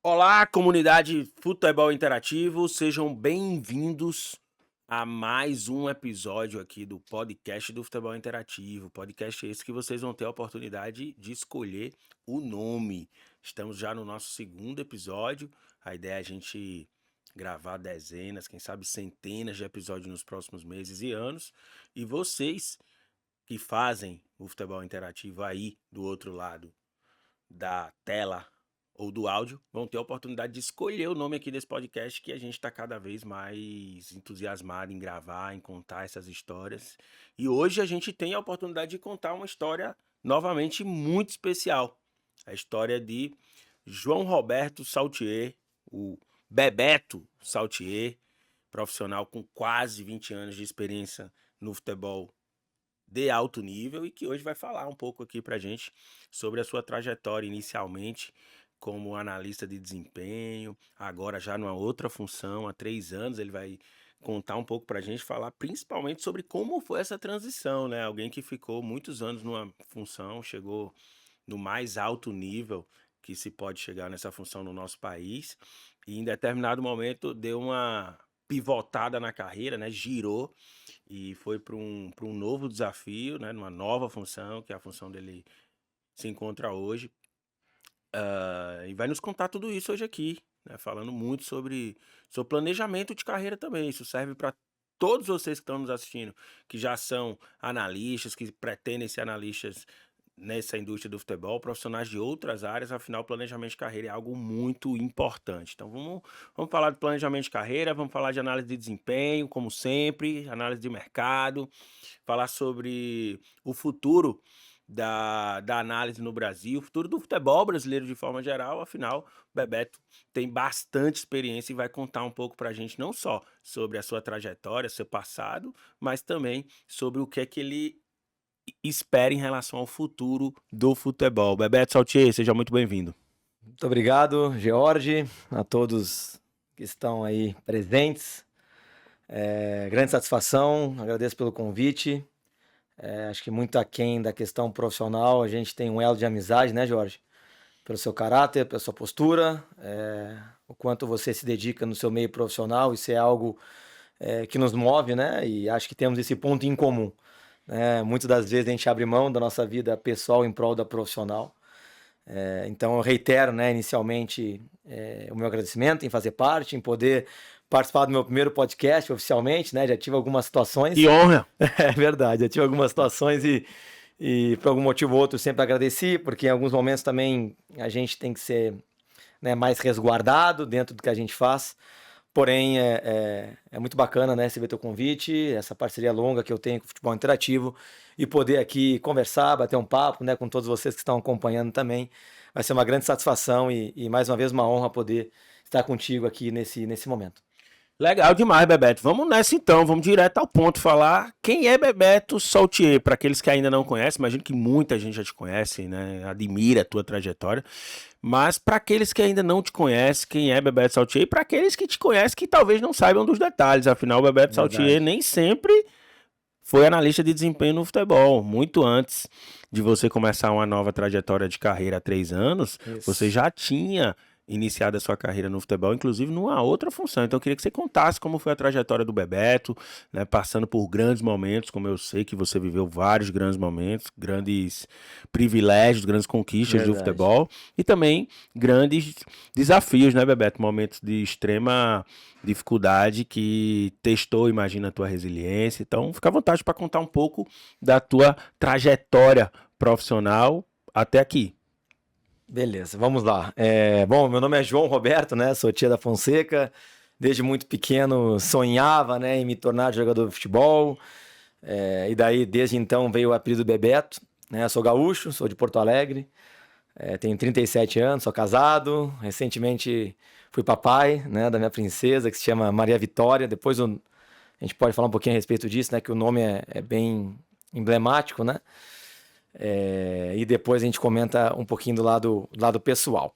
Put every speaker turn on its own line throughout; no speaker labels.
Olá, comunidade Futebol Interativo, sejam bem-vindos a mais um episódio aqui do podcast do Futebol Interativo. Podcast esse que vocês vão ter a oportunidade de escolher o nome. Estamos já no nosso segundo episódio. A ideia é a gente gravar dezenas, quem sabe centenas de episódios nos próximos meses e anos. E vocês que fazem o Futebol Interativo aí do outro lado da tela ou do áudio, vão ter a oportunidade de escolher o nome aqui desse podcast que a gente está cada vez mais entusiasmado em gravar, em contar essas histórias. E hoje a gente tem a oportunidade de contar uma história novamente muito especial. A história de João Roberto Saltier, o Bebeto Saltier, profissional com quase 20 anos de experiência no futebol de alto nível e que hoje vai falar um pouco aqui pra gente sobre a sua trajetória inicialmente como analista de desempenho, agora já numa outra função, há 3 anos ele vai contar um pouco pra gente, falar principalmente sobre como foi essa transição, né? Alguém que ficou muitos anos numa função, chegou no mais alto nível que se pode chegar nessa função no nosso país e em determinado momento deu uma pivotada na carreira, né? Girou e foi para um novo desafio, né, numa nova função, que é a função dele se encontra hoje. E vai nos contar tudo isso hoje aqui, né, falando muito sobre planejamento de carreira também. Isso serve para todos vocês que estão nos assistindo, que já são analistas, que pretendem ser analistas nessa indústria do futebol, profissionais de outras áreas, afinal, planejamento de carreira é algo muito importante. Então, vamos falar de planejamento de carreira, vamos falar de análise de desempenho, como sempre, análise de mercado, falar sobre o futuro da análise no Brasil, o futuro do futebol brasileiro de forma geral. Afinal, o Bebeto tem bastante experiência e vai contar um pouco para a gente, não só sobre a sua trajetória, seu passado, mas também sobre o que é que ele espera em relação ao futuro do futebol. Bebeto Saltier, seja muito bem-vindo.
Muito obrigado, George, a todos que estão aí presentes. Grande satisfação, agradeço pelo convite. Acho que muito aquém da questão profissional, a gente tem um elo de amizade, né, Jorge? Pelo seu caráter, pela sua postura, o quanto você se dedica no seu meio profissional, isso é algo que nos move, né? E acho que temos esse ponto em comum, né? Muitas das vezes a gente abre mão da nossa vida pessoal em prol da profissional. Então eu reitero, né, inicialmente, o meu agradecimento em fazer parte, em poder participar do meu primeiro podcast oficialmente, né? Já tive algumas
Que
situações,
honra!
é verdade, já tive algumas situações e por algum motivo ou outro sempre agradeci, porque em alguns momentos também a gente tem que ser, né, mais resguardado dentro do que a gente faz. Porém, é muito bacana, né, receber teu convite, essa parceria longa que eu tenho com o Futebol Interativo e poder aqui conversar, bater um papo, né, com todos vocês que estão acompanhando também. Vai ser uma grande satisfação e mais uma vez uma honra poder estar contigo aqui nesse momento.
Legal demais, Bebeto. Vamos nessa então, vamos direto ao ponto, falar quem é Bebeto Saltier. Para aqueles que ainda não conhecem, imagino que muita gente já te conhece, né? Admira a tua trajetória. Mas para aqueles que ainda não te conhecem, quem é Bebeto Saltier? E para aqueles que te conhecem que talvez não saibam dos detalhes. Afinal, Bebeto Saltier
Verdade.
nem sempre foi analista de desempenho no futebol. Muito antes de você começar uma nova trajetória de carreira há 3 anos, você
Isso.
já tinha iniciado a sua carreira no futebol, inclusive numa outra função. Então eu queria que você contasse como foi a trajetória do Bebeto, né, passando por grandes momentos, como eu sei que você viveu vários grandes momentos, grandes privilégios, grandes conquistas do
Verdade.
futebol e também grandes desafios, né, Bebeto? Momentos de extrema dificuldade que testou, imagina, a tua resiliência. Então, fica à vontade para contar um pouco da tua trajetória profissional até aqui.
Beleza, vamos lá. Bom, meu nome é João Roberto, né? Sou tia da Fonseca. Desde muito pequeno sonhava, né, em me tornar jogador de futebol. E daí, desde então, veio o apelido Bebeto. Né? Sou gaúcho, sou de Porto Alegre. Tenho 37 anos, sou casado. Recentemente fui papai, né, da minha princesa, que se chama Maria Vitória. Depois a gente pode falar um pouquinho a respeito disso, né? Que o nome é bem emblemático, né? E depois a gente comenta um pouquinho do lado pessoal.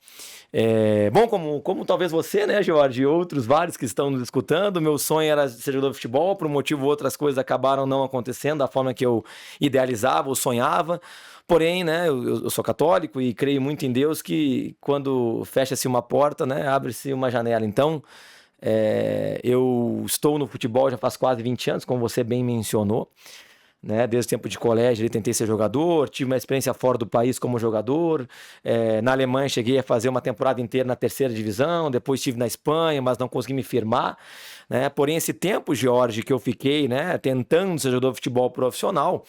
Bom, como talvez você, né, Jorge, e outros vários que estão nos escutando, meu sonho era ser jogador de futebol, por um motivo ou outras coisas acabaram não acontecendo da forma que eu idealizava ou sonhava. Porém, né, eu sou católico e creio muito em Deus, que quando fecha-se uma porta, né, abre-se uma janela. Então, eu estou no futebol já faz quase 20 anos, como você bem mencionou. Né, desde o tempo de colégio, tentei ser jogador, tive uma experiência fora do país como jogador. Na Alemanha cheguei a fazer uma temporada inteira na 3ª divisão, depois estive na Espanha, mas não consegui me firmar. Né? Porém, esse tempo, Jorge, que eu fiquei, né, tentando ser jogador de futebol profissional,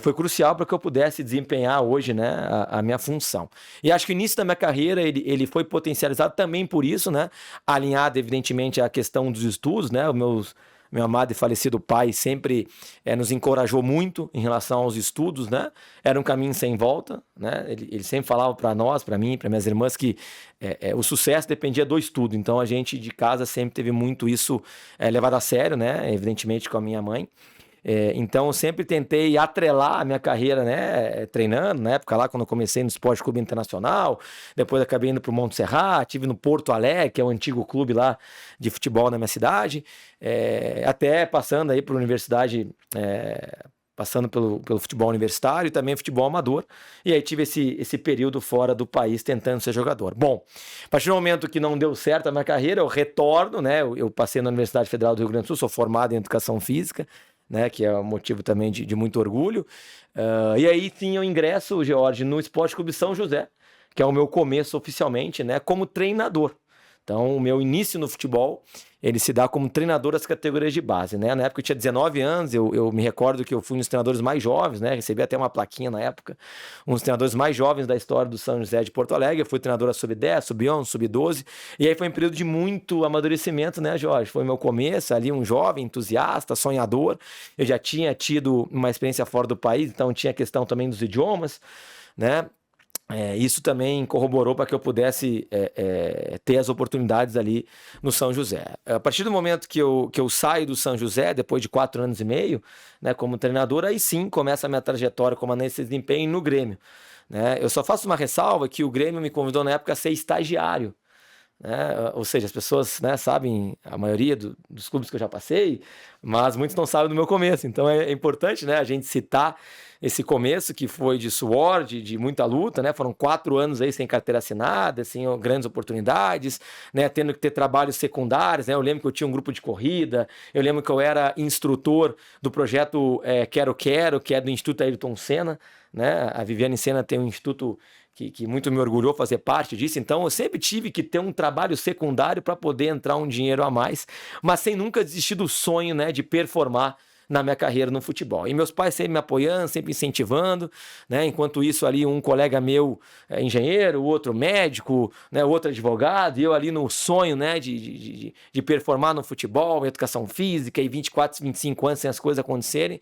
foi crucial para que eu pudesse desempenhar hoje, né, a minha função. E acho que o início da minha carreira ele foi potencializado também por isso, né, alinhado evidentemente à questão dos estudos, né, meu amado e falecido pai sempre nos encorajou muito em relação aos estudos, né? Era um caminho sem volta, né? Ele sempre falava para nós, para mim, para minhas irmãs, que o sucesso dependia do estudo. Então a gente de casa sempre teve muito isso levado a sério, né? Evidentemente com a minha mãe. Então eu sempre tentei atrelar a minha carreira, né, treinando, na época lá quando eu comecei no Esporte Clube Internacional, depois acabei indo para o Montserrat, estive no Porto Alegre, que é o antigo clube lá de futebol na minha cidade, até passando aí para a universidade, passando pelo futebol universitário e também futebol amador, e aí tive esse período fora do país tentando ser jogador. Bom, a partir do momento que não deu certo a minha carreira, eu retorno, né, eu passei na Universidade Federal do Rio Grande do Sul, sou formado em Educação Física, né, que é um motivo também de muito orgulho. E aí sim eu ingresso, George, no Esporte Clube São José, que é o meu começo oficialmente, né, como treinador. Então, o meu início no futebol, ele se dá como treinador das categorias de base, né? Na época eu tinha 19 anos, eu me recordo que eu fui um dos treinadores mais jovens, né? Recebi até uma plaquinha na época, um dos treinadores mais jovens da história do São José de Porto Alegre. Eu fui treinador sub-10, sub-11, sub-12, e aí foi um período de muito amadurecimento, né, Jorge? Foi o meu começo ali, um jovem entusiasta, sonhador. Eu já tinha tido uma experiência fora do país, então tinha a questão também dos idiomas, né? Isso também corroborou para que eu pudesse ter as oportunidades ali no São José. A partir do momento que eu saio do São José, depois de 4 anos e meio, né, como treinador, aí sim começa a minha trajetória como analista de desempenho no Grêmio. Né? Eu só faço uma ressalva que o Grêmio me convidou na época a ser estagiário. Né? Ou seja, as pessoas, né, sabem a maioria dos clubes que eu já passei, mas muitos não sabem do meu começo. Então é importante, né, a gente citar esse começo que foi de suor, de muita luta, né? Foram 4 anos aí sem carteira assinada, sem grandes oportunidades, né? Tendo que ter trabalhos secundários, né? Eu lembro que eu tinha um grupo de corrida, eu lembro que eu era instrutor do projeto Quero Quero, que é do Instituto Ayrton Senna, né? A Viviane Senna tem um instituto que muito me orgulhou fazer parte disso, então eu sempre tive que ter um trabalho secundário para poder entrar um dinheiro a mais, mas sem nunca desistir do sonho, né, de performar na minha carreira no futebol. E meus pais sempre me apoiando, sempre incentivando, né? Enquanto isso ali um colega meu engenheiro, o outro médico, né? O outro advogado, e eu ali no sonho, né, de performar no futebol, em educação física, e 24, 25 anos sem as coisas acontecerem,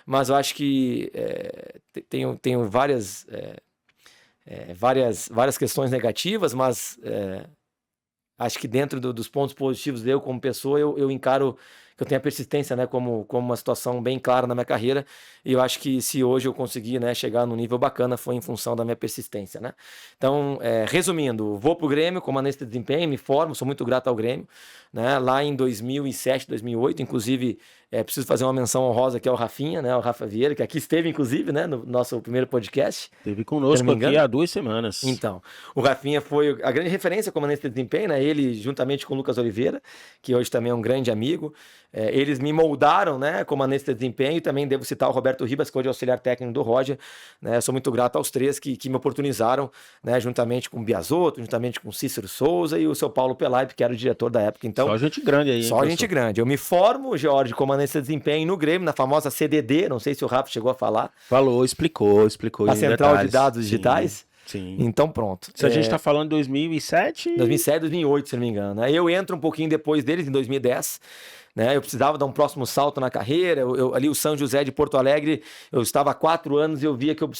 mas eu acho que tenho várias questões negativas, mas acho que dentro dos pontos positivos eu como pessoa, eu encaro que eu tenho a persistência, né, como uma situação bem clara na minha carreira, e eu acho que se hoje eu conseguir, né, chegar num nível bacana foi em função da minha persistência, né? Então, resumindo, vou pro Grêmio como analista de desempenho, me formo, sou muito grato ao Grêmio, né? Lá em 2007, 2008, inclusive, preciso fazer uma menção honrosa aqui ao Rafinha, né, o Rafa Vieira, que aqui esteve, inclusive, né, no nosso primeiro podcast.
Esteve conosco aqui há 2 semanas.
Então, o Rafinha foi a grande referência como analista de desempenho, né? Ele, juntamente com o Lucas Oliveira, que hoje também é um grande amigo, eles me moldaram, né, como analista de desempenho, e também devo citar o Roberto Ribas, que hoje é auxiliar técnico do Roger, né? Sou muito grato aos 3 que me oportunizaram, né, juntamente com o Biasotto, juntamente com o Cícero Souza e o seu Paulo Pelaipe, que era o diretor da época. Então,
só gente grande aí.
Só gente grande. Eu me formo, Jorge, como analista de desempenho no Grêmio, na famosa CDD, não sei se o Rafa chegou a falar.
Falou, explicou
a Central de Dados Digitais.
Sim.
Então pronto.
Se a gente tá falando de 2007...
2007, 2008, se não me engano. Aí eu entro um pouquinho depois deles, em 2010. Né? Eu precisava dar um próximo salto na carreira. Ali o São José de Porto Alegre, eu estava há 4 anos e eu via que eu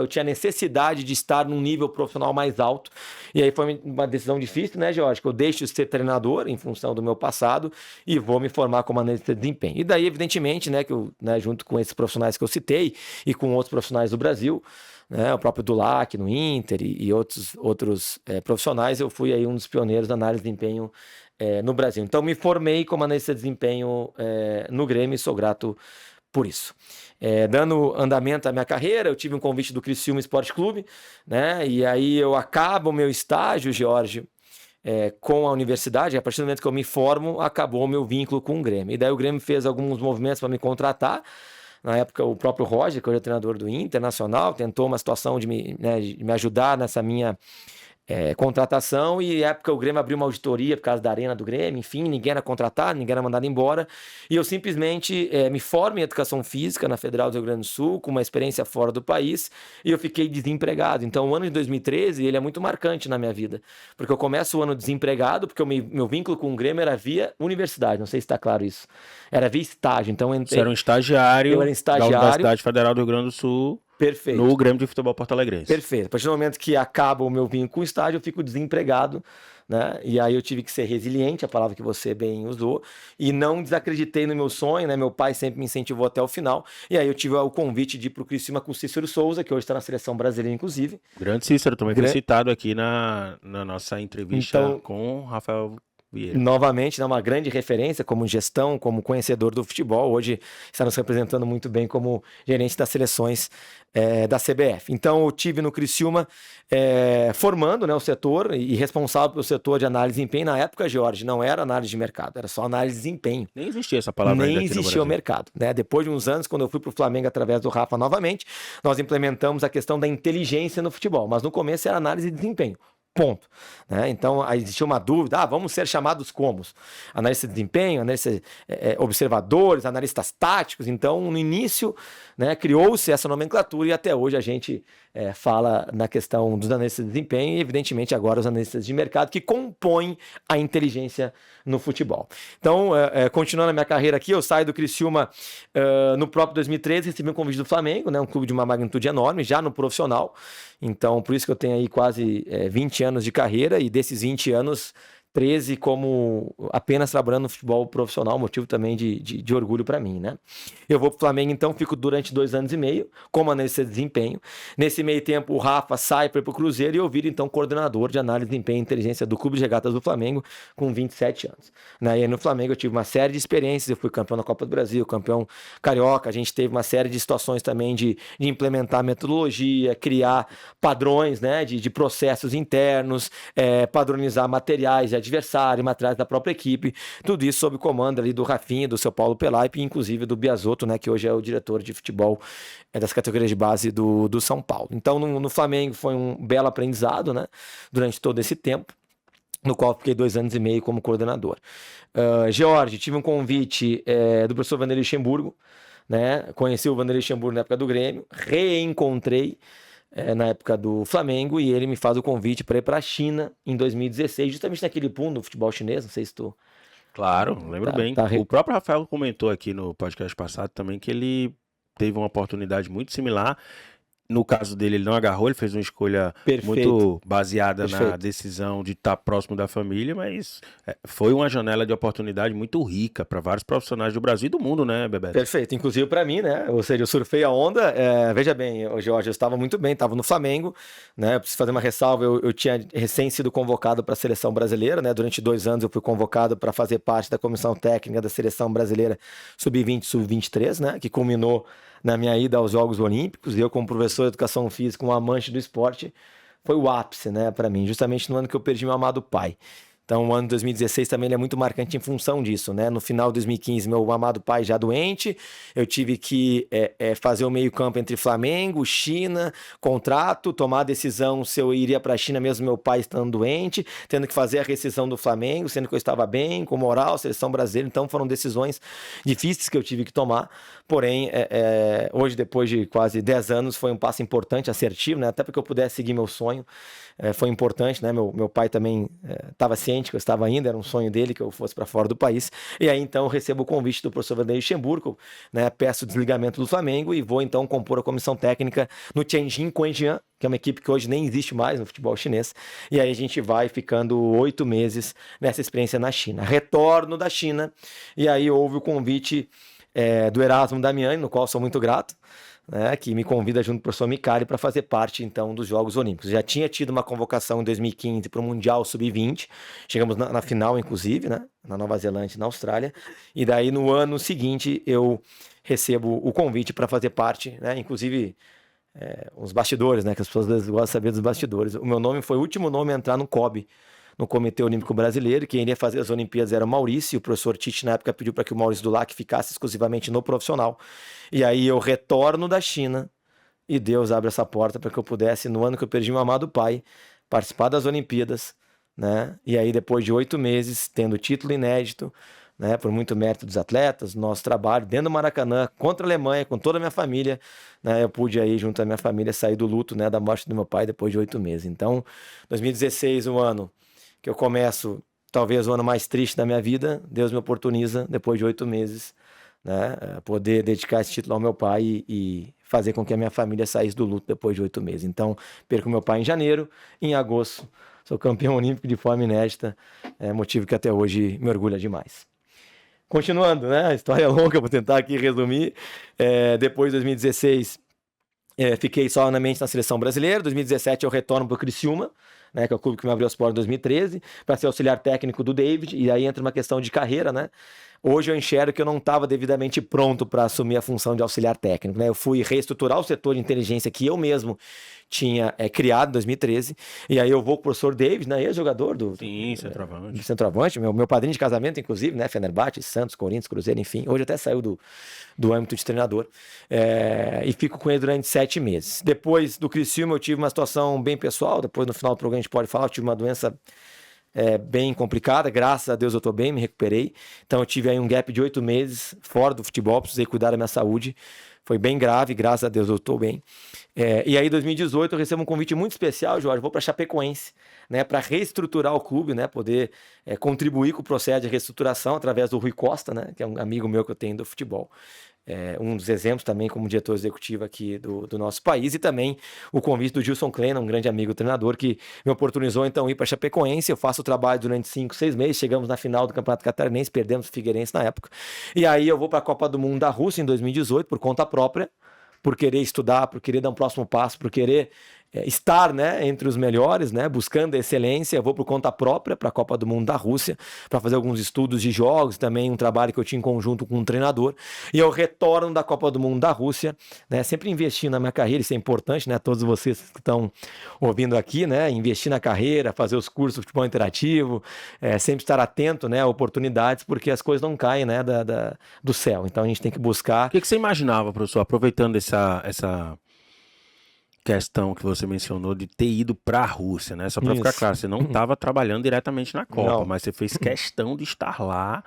tinha necessidade de estar num nível profissional mais alto. E aí foi uma decisão difícil, né, Jorge? Que eu deixo de ser treinador em função do meu passado e vou me formar como analista de desempenho. E daí, evidentemente, né, que eu, né, junto com esses profissionais que eu citei e com outros profissionais do Brasil, né, o próprio Dulac no Inter e outros profissionais, eu fui aí um dos pioneiros da análise de desempenho no Brasil. Então, me formei como analista de desempenho no Grêmio e sou grato por isso. Dando andamento à minha carreira, eu tive um convite do Criciúma Esporte Clube, né? E aí eu acabo o meu estágio, Jorge, com a universidade. A partir do momento que eu me formo, acabou o meu vínculo com o Grêmio. E daí o Grêmio fez alguns movimentos para me contratar. Na época, o próprio Roger, que hoje é treinador do Internacional, tentou uma situação de me ajudar nessa minha contratação, e na época o Grêmio abriu uma auditoria por causa da arena do Grêmio, enfim, ninguém era contratado, ninguém era mandado embora, e eu simplesmente me formo em Educação Física na Federal do Rio Grande do Sul, com uma experiência fora do país, e eu fiquei desempregado. Então o ano de 2013, ele é muito marcante na minha vida, porque eu começo o ano desempregado, porque meu vínculo com o Grêmio era via universidade, não sei se está claro isso, era via estágio. Então eu entrei...
Você era um estagiário,
eu era estagiário
da Universidade Federal do Rio Grande do Sul.
Perfeito.
No Grêmio de Futebol Porto Alegrense.
Perfeito. A partir do momento que acaba o meu vínculo com o estádio, eu fico desempregado, né? E aí eu tive que ser resiliente, a palavra que você bem usou, e não desacreditei no meu sonho, né? Meu pai sempre me incentivou até o final, e aí eu tive o convite de ir pro Criciúma com o Cícero Souza, que hoje está na seleção brasileira, inclusive.
Grande Cícero, também foi citado aqui na nossa entrevista com o Rafael Vieira.
Novamente, né, uma grande referência como gestão, como conhecedor do futebol. Hoje está nos representando muito bem como gerente das seleções da CBF. Então, eu tive no Criciúma formando, né, o setor e responsável pelo setor de análise de desempenho. Na época, Jorge, não era análise de mercado, era só análise de desempenho.
Nem existia essa palavra ainda aqui no Brasil.
Nem existia o mercado. Né? Depois de uns anos, quando eu fui para o Flamengo através do Rafa novamente, nós implementamos a questão da inteligência no futebol. Mas no começo era análise de desempenho. Ponto. Né? Então, aí existia uma dúvida, vamos ser chamados como? Analistas de desempenho, analistas observadores, analistas táticos. Então, no início, né, criou-se essa nomenclatura e até hoje a gente fala na questão dos analistas de desempenho e, evidentemente, agora os analistas de mercado que compõem a inteligência no futebol. Então, continuando a minha carreira aqui, eu saio do Criciúma no próprio 2013, recebi um convite do Flamengo, né, um clube de uma magnitude enorme, já no profissional. Então, por isso que eu tenho aí quase 20 anos de carreira, e desses 20 anos, 13 como apenas trabalhando no futebol profissional, motivo também de orgulho para mim, né? Eu vou pro Flamengo, então, fico durante 2 anos e meio como analista de desempenho. Nesse meio tempo, o Rafa sai para ir pro Cruzeiro e eu viro, então, coordenador de análise de desempenho e inteligência do Clube de Regatas do Flamengo com 27 anos. Né? E aí no Flamengo eu tive uma série de experiências, eu fui campeão da Copa do Brasil, campeão carioca, a gente teve uma série de situações também de implementar metodologia, criar padrões, né, de processos internos, padronizar materiais de adversário, materiais da própria equipe, tudo isso sob comando ali do Rafinha, do seu Paulo Pelaipe, inclusive do Biasotto, né, que hoje é o diretor de futebol das categorias de base do São Paulo. Então no Flamengo foi um belo aprendizado, né, durante todo esse tempo, no qual fiquei 2 anos e meio como coordenador. Jorge, tive um convite do professor Vanderlei Luxemburgo, né, conheci o Vanderlei Luxemburgo na época do Grêmio, reencontrei na época do Flamengo, e ele me faz o convite para ir para a China em 2016, justamente naquele boom do futebol chinês, não sei se tu...
Claro, lembro bem. O próprio Rafael comentou aqui no podcast passado também que ele teve uma oportunidade muito similar. No caso dele, ele não agarrou, ele fez uma escolha muito baseada na decisão de estar próximo da família, mas foi uma janela de oportunidade muito rica para vários profissionais do Brasil e do mundo, né, Bebeto?
Perfeito, inclusive para mim, né? Ou seja, eu surfei a onda. Veja bem, Jorge, eu estava muito bem, estava no Flamengo, né? Eu preciso fazer uma ressalva, eu tinha recém sido convocado para a seleção brasileira, né? Durante 2 anos eu fui convocado para fazer parte da comissão técnica da seleção brasileira sub-20 e sub-23, né? Que culminou na minha ida aos Jogos Olímpicos, e eu como professor de educação física, um amante do esporte, foi o ápice, né, para mim, justamente no ano que eu perdi meu amado pai. Então, o ano de 2016 também ele é muito marcante em função disso, né? No final de 2015, meu amado pai já doente, eu tive que fazer o meio-campo entre Flamengo, China, contrato, tomar a decisão se eu iria para a China mesmo meu pai estando doente, tendo que fazer a rescisão do Flamengo, sendo que eu estava bem, com moral, seleção brasileira. Então, foram decisões difíceis que eu tive que tomar. Porém, hoje, depois de quase 10 anos, foi um passo importante, assertivo, né? Até para que eu pudesse seguir meu sonho. Foi importante, né? Meu pai também estava ciente que eu estava indo, era um sonho dele que eu fosse para fora do país. E aí, então, eu recebo o convite do professor Vanderlei Luxemburgo, né? Peço o desligamento do Flamengo e vou, então, compor a comissão técnica no Tianjin Quanjian, que é uma equipe que hoje nem existe mais no futebol chinês. E aí a gente vai ficando 8 meses nessa experiência na China. Retorno da China, e aí houve o convite do Erasmo Damiani, no qual sou muito grato, né, que me convida junto com o professor Micali para fazer parte, então, dos Jogos Olímpicos. Já tinha tido uma convocação em 2015 para o Mundial Sub-20, chegamos na final, inclusive, né, na Nova Zelândia e na Austrália, e daí no ano seguinte eu recebo o convite para fazer parte, né, inclusive os bastidores, né, que as pessoas gostam de saber dos bastidores. O meu nome foi o último nome a entrar no COB, no Comitê Olímpico Brasileiro. Quem iria fazer as Olimpíadas era o Maurício, e o professor Tite na época pediu para que o Maurício Dulac ficasse exclusivamente no profissional. E aí eu retorno da China e Deus abre essa porta para que eu pudesse, no ano que eu perdi meu amado pai, participar das Olimpíadas, né? E aí depois de 8 meses, tendo título inédito, né, por muito mérito dos atletas, nosso trabalho dentro do Maracanã, contra a Alemanha, com toda a minha família, né, eu pude aí, junto à minha família, sair do luto, né, da morte do meu pai depois de 8 meses. Então, 2016, um ano que eu começo, talvez o ano mais triste da minha vida, Deus me oportuniza, depois de 8 meses, né, poder dedicar esse título ao meu pai e fazer com que a minha família saísse do luto depois de 8 meses. Então, perco meu pai em janeiro, em agosto, sou campeão olímpico de forma inédita, motivo que até hoje me orgulha demais. Continuando, né? A história é longa, vou tentar aqui resumir. Depois de 2016, fiquei só na mente na seleção brasileira. 2017 eu retorno para o Criciúma, né, que é o clube que me abriu as portas em 2013, para ser auxiliar técnico do David, e aí entra uma questão de carreira, né? Hoje eu enxergo que eu não estava devidamente pronto para assumir a função de auxiliar técnico, né? Eu fui reestruturar o setor de inteligência que eu mesmo tinha criado em 2013, e aí eu vou com o professor David, né, ex-jogador do centroavante, meu padrinho de casamento, inclusive, né, Fenerbahçe, Santos, Corinthians, Cruzeiro, enfim, hoje até saiu do âmbito de treinador, e fico com ele durante 7 meses. Depois do Criciúma eu tive uma situação bem pessoal, depois no final do programa a gente pode falar, eu tive uma doença bem complicada, graças a Deus eu estou bem, me recuperei, então eu tive aí um gap de 8 meses fora do futebol, precisei cuidar da minha saúde, foi bem grave, graças a Deus eu estou bem. E aí em 2018 eu recebo um convite muito especial, Jorge, vou para Chapecoense, né, para reestruturar o clube, né, poder contribuir com o processo de reestruturação através do Rui Costa, né, que é um amigo meu que eu tenho do futebol. Um dos exemplos também como diretor executivo aqui do nosso país, e também o convite do Gilson Kleina, um grande amigo treinador, que me oportunizou então ir para Chapecoense. Eu faço o trabalho durante 5, 6 meses, chegamos na final do Campeonato Catarinense, perdemos o Figueirense na época, e aí eu vou para a Copa do Mundo da Rússia em 2018 por conta própria, por querer estudar, por querer dar um próximo passo, por querer estar, né, entre os melhores, né, buscando a excelência. Eu vou por conta própria para a Copa do Mundo da Rússia, para fazer alguns estudos de jogos, também um trabalho que eu tinha em conjunto com um treinador, e eu retorno da Copa do Mundo da Rússia, né, sempre investindo na minha carreira, isso é importante, né, todos vocês que estão ouvindo aqui, né, investir na carreira, fazer os cursos de futebol interativo, sempre estar atento, né, a oportunidades, porque as coisas não caem, né, do céu, então a gente tem que buscar.
O que você imaginava, professor, aproveitando essa questão que você mencionou de ter ido para a Rússia, né? Só para ficar claro, você não estava trabalhando diretamente na Copa,
Não.
mas você fez questão de estar lá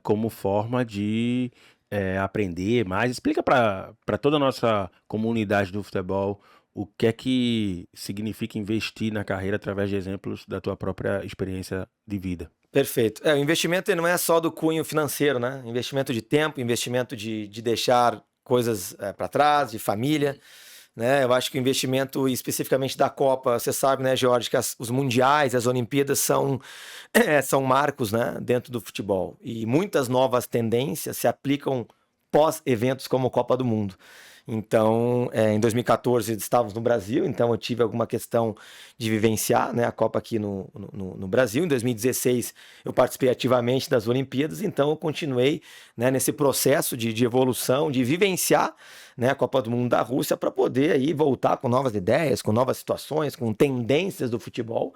como forma de aprender mais. Explica para toda a nossa comunidade do futebol o que é que significa investir na carreira através de exemplos da tua própria experiência de vida.
Perfeito. O investimento não é só do cunho financeiro, né? Investimento de tempo, investimento de deixar coisas para trás, de família, né? Eu acho que o investimento especificamente da Copa, você sabe, né, Jorge, que os mundiais, as Olimpíadas são marcos, né, dentro do futebol. E muitas novas tendências se aplicam pós-eventos como Copa do Mundo. Então, em 2014 estávamos no Brasil, então eu tive alguma questão de vivenciar, né, a Copa aqui no Brasil. Em 2016 eu participei ativamente das Olimpíadas, então eu continuei, né, nesse processo de evolução, de vivenciar, né, a Copa do Mundo da Rússia, para poder aí voltar com novas ideias, com novas situações, com tendências do futebol,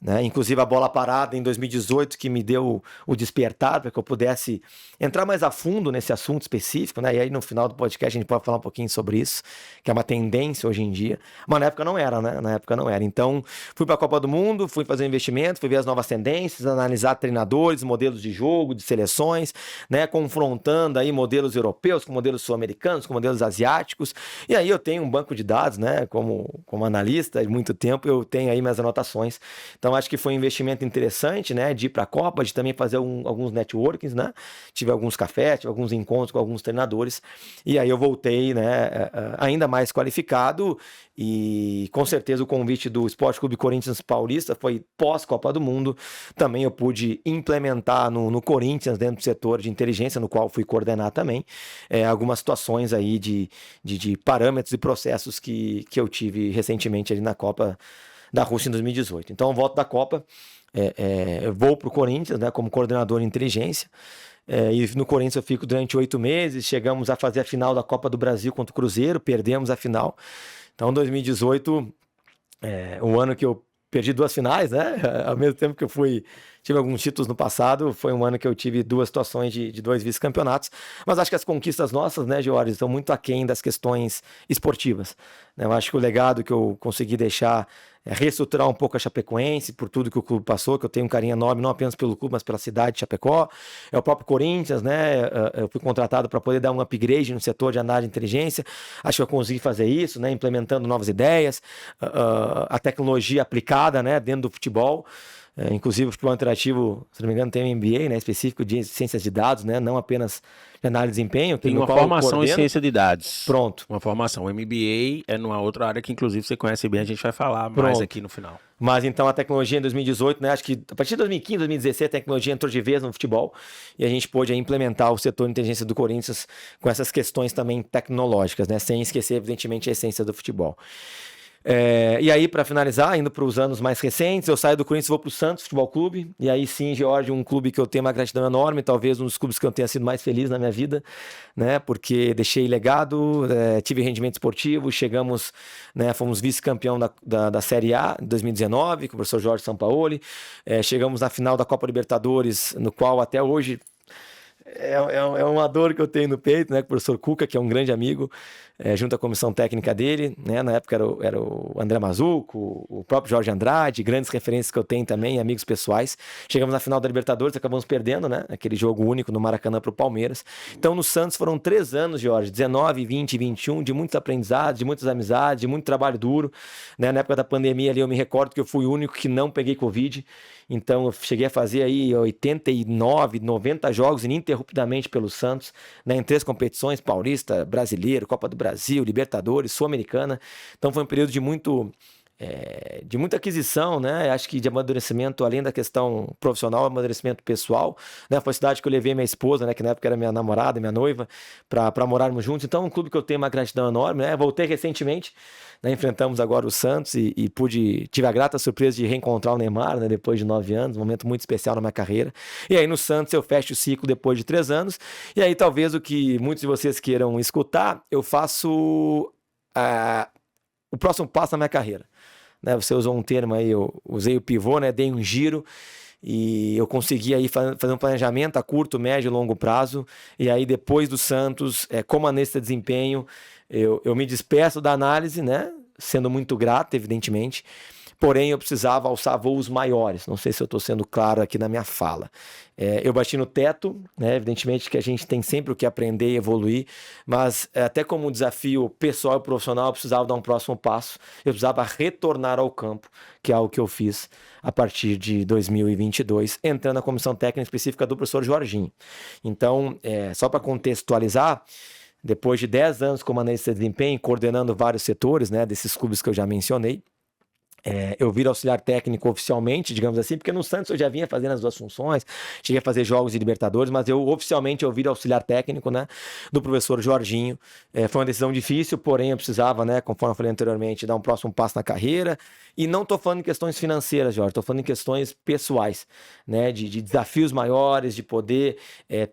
né? Inclusive a bola parada em 2018 que me deu o despertar para que eu pudesse entrar mais a fundo nesse assunto específico, né? E aí no final do podcast a gente pode falar um pouquinho sobre isso, que é uma tendência hoje em dia, mas na época não era, né? Na época não era. Então fui para a Copa do Mundo, fui fazer investimento, fui ver as novas tendências, analisar treinadores, modelos de jogo, de seleções, né? Confrontando aí modelos europeus com modelos sul-americanos, com modelos asiáticos. E aí eu tenho um banco de dados, né? Como analista de muito tempo, eu tenho aí minhas anotações. Então acho que foi um investimento interessante, né, de ir para a Copa, de também fazer alguns networkings, né, tive alguns cafés, tive alguns encontros com alguns treinadores, e aí eu voltei, né, ainda mais qualificado, e com certeza o convite do Esporte Clube Corinthians Paulista foi pós-Copa do Mundo, também eu pude implementar no Corinthians, dentro do setor de inteligência, no qual fui coordenar também, algumas situações aí de parâmetros e processos que eu tive recentemente ali na Copa da Rússia em 2018. Então eu volto da Copa, eu vou para o Corinthians, né, como coordenador de inteligência, e no Corinthians eu fico durante 8 meses, chegamos a fazer a final da Copa do Brasil contra o Cruzeiro, perdemos a final. Então 2018, um ano que eu perdi 2 finais, né, ao mesmo tempo que eu tive alguns títulos no passado, foi um ano que eu tive 2 situações de 2 vice-campeonatos, mas acho que as conquistas nossas, né, George, estão muito aquém das questões esportivas, né? Eu acho que o legado que eu consegui deixar é reestruturar um pouco a Chapecoense, por tudo que o clube passou, que eu tenho um carinho enorme, não apenas pelo clube, mas pela cidade de Chapecó, é o próprio Corinthians, né, eu fui contratado para poder dar um upgrade no setor de análise de inteligência, acho que eu consegui fazer isso, né, implementando novas ideias, a tecnologia aplicada, né, dentro do futebol. Inclusive o futebol interativo, se não me engano, tem um MBA, né, específico de ciências de dados, né, não apenas de análise de desempenho.
Tem uma formação em ciência de dados.
Pronto.
Uma formação. O MBA é numa outra área que, inclusive, você conhece bem, a gente vai falar mais aqui no final.
Mas então a tecnologia em 2018, né, acho que a partir de 2015, 2016, a tecnologia entrou de vez no futebol e a gente pôde implementar o setor de inteligência do Corinthians com essas questões também tecnológicas, né, sem esquecer, evidentemente, a essência do futebol. E aí, para finalizar, indo para os anos mais recentes, eu saio do Corinthians e vou para o Santos Futebol Clube. E aí sim, George, um clube que eu tenho uma gratidão enorme, talvez um dos clubes que eu tenha sido mais feliz na minha vida, né? Porque deixei legado, tive rendimento esportivo, chegamos, né? Fomos vice-campeão da Série A em 2019, com o professor Jorge Sampaoli. Chegamos na final da Copa Libertadores, no qual até hoje é uma dor que eu tenho no peito, né? Com o professor Cuca, que é um grande amigo, junto à comissão técnica dele, né? Na época era o André Mazuco, o próprio Jorge Andrade, grandes referências que eu tenho também, amigos pessoais. Chegamos na final da Libertadores, acabamos perdendo, né? Aquele jogo único no Maracanã para o Palmeiras. Então no Santos foram 3 anos, Jorge, 19, 20 e 21, de muitos aprendizados, de muitas amizades, de muito trabalho duro, né? Na época da pandemia ali eu me recordo que eu fui o único que não peguei Covid. Então eu cheguei a fazer aí 89, 90 jogos ininterruptamente pelo Santos, né, em 3 competições, Paulista, Brasileiro, Copa do Brasil, Libertadores, Sul-Americana. Então foi um período de muita aquisição, né? Acho que de amadurecimento, além da questão profissional, amadurecimento pessoal, né? Foi a cidade que eu levei minha esposa, né? Que na época era minha namorada, minha noiva, para morarmos juntos. Então, um clube que eu tenho uma gratidão enorme, né? Voltei recentemente, né? Enfrentamos agora o Santos e tive a grata surpresa de reencontrar o Neymar, né? Depois de 9 anos, um momento muito especial na minha carreira. E aí no Santos eu fecho o ciclo depois de 3 anos. E aí talvez o que muitos de vocês queiram escutar, eu faço o próximo passo na minha carreira. Né, você usou um termo aí, eu usei o pivô, né, dei um giro e eu consegui aí fazer um planejamento a curto, médio e longo prazo. E aí depois do Santos, como analista de desempenho, eu me despeço da análise, né, sendo muito grato, evidentemente. Porém, eu precisava alçar voos maiores. Não sei se eu estou sendo claro aqui na minha fala. Eu bati no teto, né? Evidentemente que a gente tem sempre o que aprender e evoluir, mas até como desafio pessoal e profissional, eu precisava dar um próximo passo. Eu precisava retornar ao campo, que é algo que eu fiz a partir de 2022, entrando na comissão técnica específica do professor Jorginho. Então, só para contextualizar, depois de 10 anos como analista de desempenho, coordenando vários setores, né, desses clubes que eu já mencionei, eu viro auxiliar técnico oficialmente, digamos assim, porque no Santos eu já vinha fazendo as duas funções, cheguei a fazer jogos de Libertadores, mas oficialmente eu viro auxiliar técnico, né, do professor Jorginho. Foi uma decisão difícil, porém eu precisava, né, conforme eu falei anteriormente, dar um próximo passo na carreira. E não estou falando em questões financeiras, Jorge, estou falando em questões pessoais, né, de desafios maiores, de poder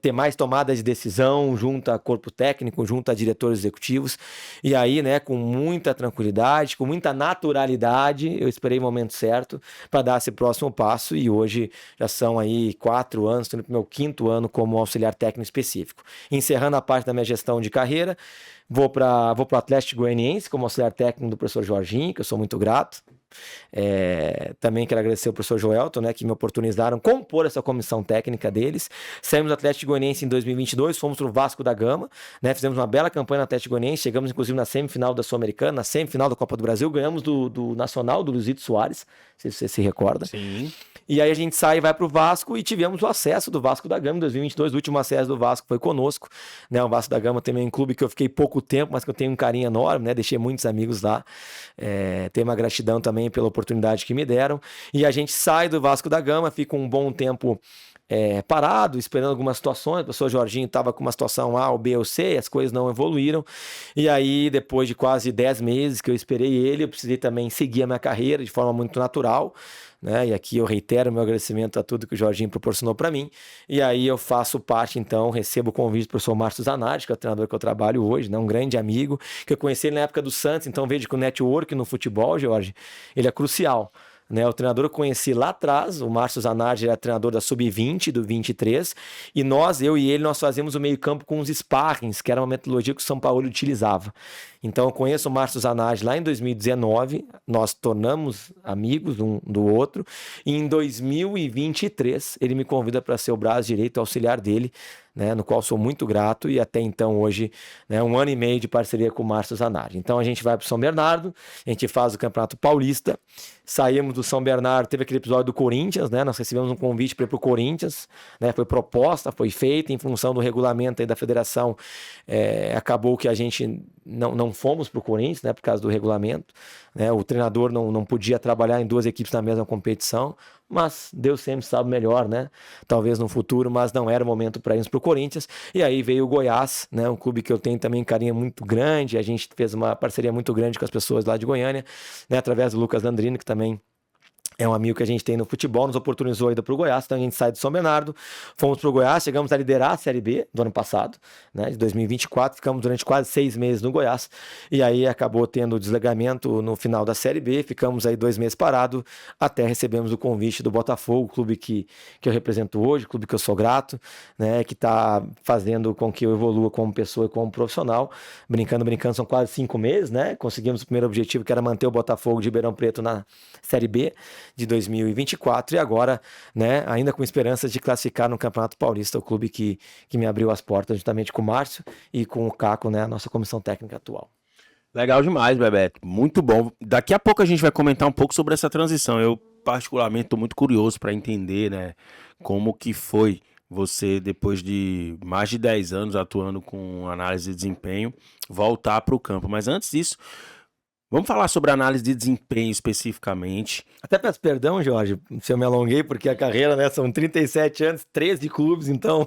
ter mais tomadas de decisão junto a corpo técnico, junto a diretores executivos. E aí, né, com muita tranquilidade, com muita naturalidade, eu esperei o momento certo para dar esse próximo passo e hoje já são aí 4 anos, estou indo para o meu 5º ano como auxiliar técnico específico. Encerrando a parte da minha gestão de carreira, vou para o Atlético Goianiense como auxiliar técnico do professor Jorginho, que eu sou muito grato. Também quero agradecer ao professor Joelton, né, que me oportunizaram compor essa comissão técnica deles. Saímos do Atlético Goianiense em 2022, fomos para o Vasco da Gama, né, fizemos uma bela campanha no Atlético Goianiense, chegamos inclusive na semifinal da Sul-Americana, na semifinal da Copa do Brasil, ganhamos do Nacional, do Luizito Soares, se você se recorda.
Sim.
E aí a gente sai e vai para o Vasco e tivemos o acesso do Vasco da Gama em 2022. O último acesso do Vasco foi conosco, né? O Vasco da Gama também é um clube que eu fiquei pouco tempo, mas que eu tenho um carinho enorme, né? Deixei muitos amigos lá. Tenho uma gratidão também pela oportunidade que me deram. E a gente sai do Vasco da Gama, fica um bom tempo parado, esperando algumas situações. O professor Jorginho estava com uma situação A, ou B ou C, as coisas não evoluíram. E aí, depois de quase 10 meses que eu esperei ele, eu precisei também seguir a minha carreira de forma muito natural, né? E aqui eu reitero meu agradecimento a tudo que o Jorginho proporcionou para mim. E aí eu faço parte, então, recebo o convite do professor Márcio Zanardi, que é o treinador que eu trabalho hoje, né? Um grande amigo, que eu conheci ele na época do Santos, então vejo que o network no futebol, Jorge, ele é crucial. Né, o treinador que eu conheci lá atrás, o Márcio Zanardi, era treinador da Sub-20, do 23, e eu e ele, nós fazíamos o meio-campo com os sparrings, que era uma metodologia que o São Paulo utilizava. Então eu conheço o Márcio Zanardi lá em 2019, nós tornamos amigos um do outro, e em 2023 ele me convida para ser o braço direito auxiliar dele, né, no qual sou muito grato, e até então hoje, né, 1 ano e meio de parceria com o Márcio Zanardi. Então a gente vai para o São Bernardo, a gente faz o Campeonato Paulista, saímos do São Bernardo, teve aquele episódio do Corinthians, né, nós recebemos um convite para ir para o Corinthians, né, foi proposta, foi feita em função do regulamento aí da federação, acabou que a gente não fomos para o Corinthians, né, por causa do regulamento, né, o treinador não podia trabalhar em 2 equipes na mesma competição, mas Deus sempre sabe melhor, né? Talvez no futuro, mas não era o momento para irmos para o Corinthians. E aí veio o Goiás, né? Um clube que eu tenho também carinho muito grande. A gente fez uma parceria muito grande com as pessoas lá de Goiânia, né? Através do Lucas Landrino, que também é um amigo que a gente tem no futebol, nos oportunizou a ida para o Goiás, então a gente sai de São Bernardo, fomos para o Goiás, chegamos a liderar a Série B do ano passado, né, de 2024, ficamos durante quase 6 meses no Goiás, e aí acabou tendo o desligamento no final da Série B, ficamos aí 2 meses parados, até recebemos o convite do Botafogo, o clube que eu represento hoje, o clube que eu sou grato, né, que está fazendo com que eu evolua como pessoa e como profissional, brincando, são quase 5 meses, né, conseguimos o primeiro objetivo, que era manter o Botafogo de Ribeirão Preto na Série B, de 2024 e agora, né, ainda com esperanças de classificar no Campeonato Paulista, o clube que me abriu as portas juntamente com o Márcio e com o Caco, né, a nossa comissão técnica atual.
Legal demais, Bebeto. Muito bom. Daqui a pouco a gente vai comentar um pouco sobre essa transição. Eu, particularmente, estou muito curioso para entender, né, como que foi você, depois de mais de 10 anos atuando com análise de desempenho, voltar para o campo. Mas antes disso, vamos falar sobre análise de desempenho especificamente.
Até peço perdão, Jorge, se eu me alonguei, porque a carreira, né, são 37 anos, 13 clubes, então,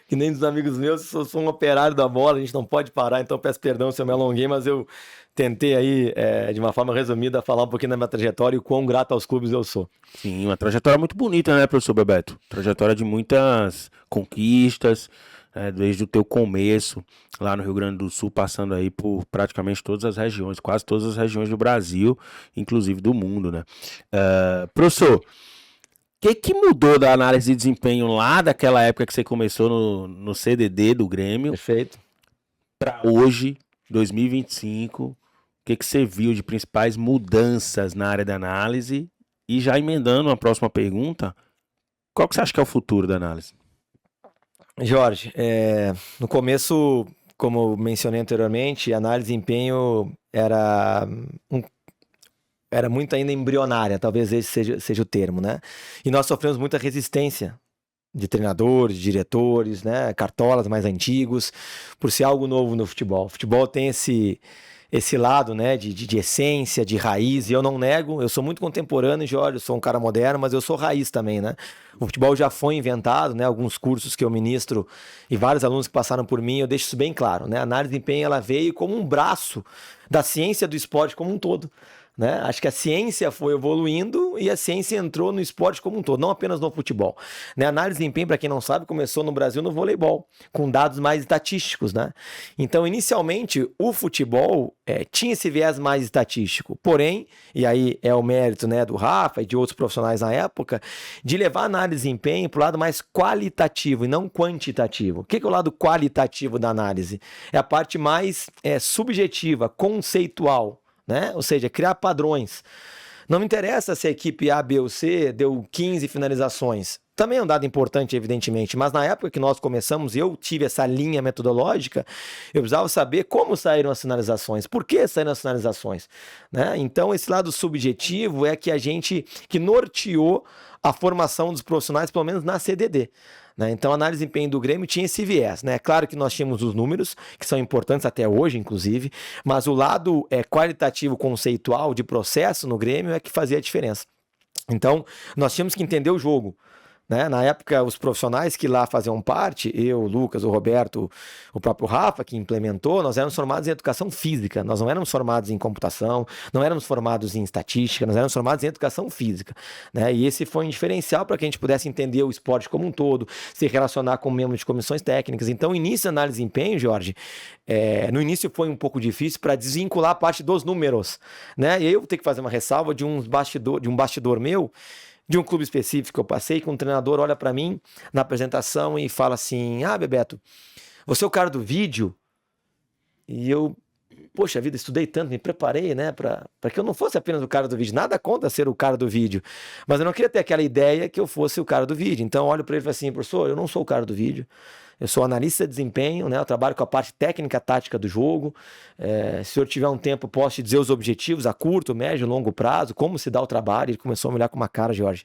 que nem dos amigos meus, eu sou um operário da bola, a gente não pode parar, então peço perdão se eu me alonguei, mas eu tentei aí, de uma forma resumida, falar um pouquinho da minha trajetória e o quão grato aos clubes eu sou.
Sim, uma trajetória muito bonita, né, professor Bebeto? Trajetória de muitas conquistas, desde o teu começo lá no Rio Grande do Sul, passando aí por praticamente todas as regiões, quase todas as regiões do Brasil, inclusive do mundo, né? Professor, o que mudou da análise de desempenho lá daquela época que você começou no CDD do Grêmio?
Perfeito.
Para hoje, 2025, o que você viu de principais mudanças na área da análise? E já emendando a próxima pergunta, qual que você acha que é o futuro da análise?
Jorge, no começo, como eu mencionei anteriormente, a análise de desempenho era muito ainda embrionária, talvez esse seja o termo, né? E nós sofremos muita resistência de treinadores, diretores, né? Cartolas mais antigos, por ser algo novo no futebol. O futebol tem esse lado, né, de essência, de raiz, e eu não nego, eu sou muito contemporâneo, Jorge, eu sou um cara moderno, mas eu sou raiz também, né? O futebol já foi inventado, né? Alguns cursos que eu ministro e vários alunos que passaram por mim, eu deixo isso bem claro, né? A análise de desempenho, ela veio como um braço da ciência do esporte como um todo. Né? Acho que a ciência foi evoluindo e a ciência entrou no esporte como um todo, não apenas no futebol. Né? A análise de desempenho, para quem não sabe, começou no Brasil no voleibol, com dados mais estatísticos. Né? Então, inicialmente, o futebol tinha esse viés mais estatístico, porém, e aí é o mérito, né, do Rafa e de outros profissionais na época, de levar a análise de desempenho para o lado mais qualitativo e não quantitativo. O que é o lado qualitativo da análise? É a parte mais subjetiva, conceitual. Né? Ou seja, criar padrões. Não me interessa se a equipe A, B ou C deu 15 finalizações. Também é um dado importante, evidentemente, mas na época que nós começamos, eu tive essa linha metodológica, eu precisava saber como saíram as finalizações, por que saíram as finalizações. Né? Então, esse lado subjetivo é que norteou a formação dos profissionais, pelo menos na CDD. Né? Então, a análise de desempenho do Grêmio tinha esse viés. Né? Claro que nós tínhamos os números, que são importantes até hoje, inclusive, mas o lado qualitativo, conceitual, de processo no Grêmio é que fazia a diferença. Então, nós tínhamos que entender o jogo. Né? Na época, os profissionais que lá faziam parte, eu, o Lucas, o Roberto, o próprio Rafa, que implementou, nós éramos formados em educação física, nós não éramos formados em computação, não éramos formados em estatística, nós éramos formados em educação física. Né? E esse foi um diferencial para que a gente pudesse entender o esporte como um todo, se relacionar com membros de comissões técnicas. Então, o início da análise de desempenho, Jorge, no início foi um pouco difícil para desvincular a parte dos números. Né? E aí eu vou ter que fazer uma ressalva de um bastidor meu, de um clube específico que eu passei, que um treinador olha para mim na apresentação e fala assim: ah, Bebeto, você é o cara do vídeo? E eu, poxa vida, estudei tanto, me preparei, né, para que eu não fosse apenas o cara do vídeo. Nada contra ser o cara do vídeo, mas eu não queria ter aquela ideia que eu fosse o cara do vídeo. Então eu olho para ele e falo assim: professor, eu não sou o cara do vídeo. Eu sou analista de desempenho, né? Eu trabalho com a parte técnica, tática do jogo. Se o senhor tiver um tempo, posso te dizer os objetivos a curto, médio, longo prazo, como se dá o trabalho. Ele começou a me olhar com uma cara, Jorge.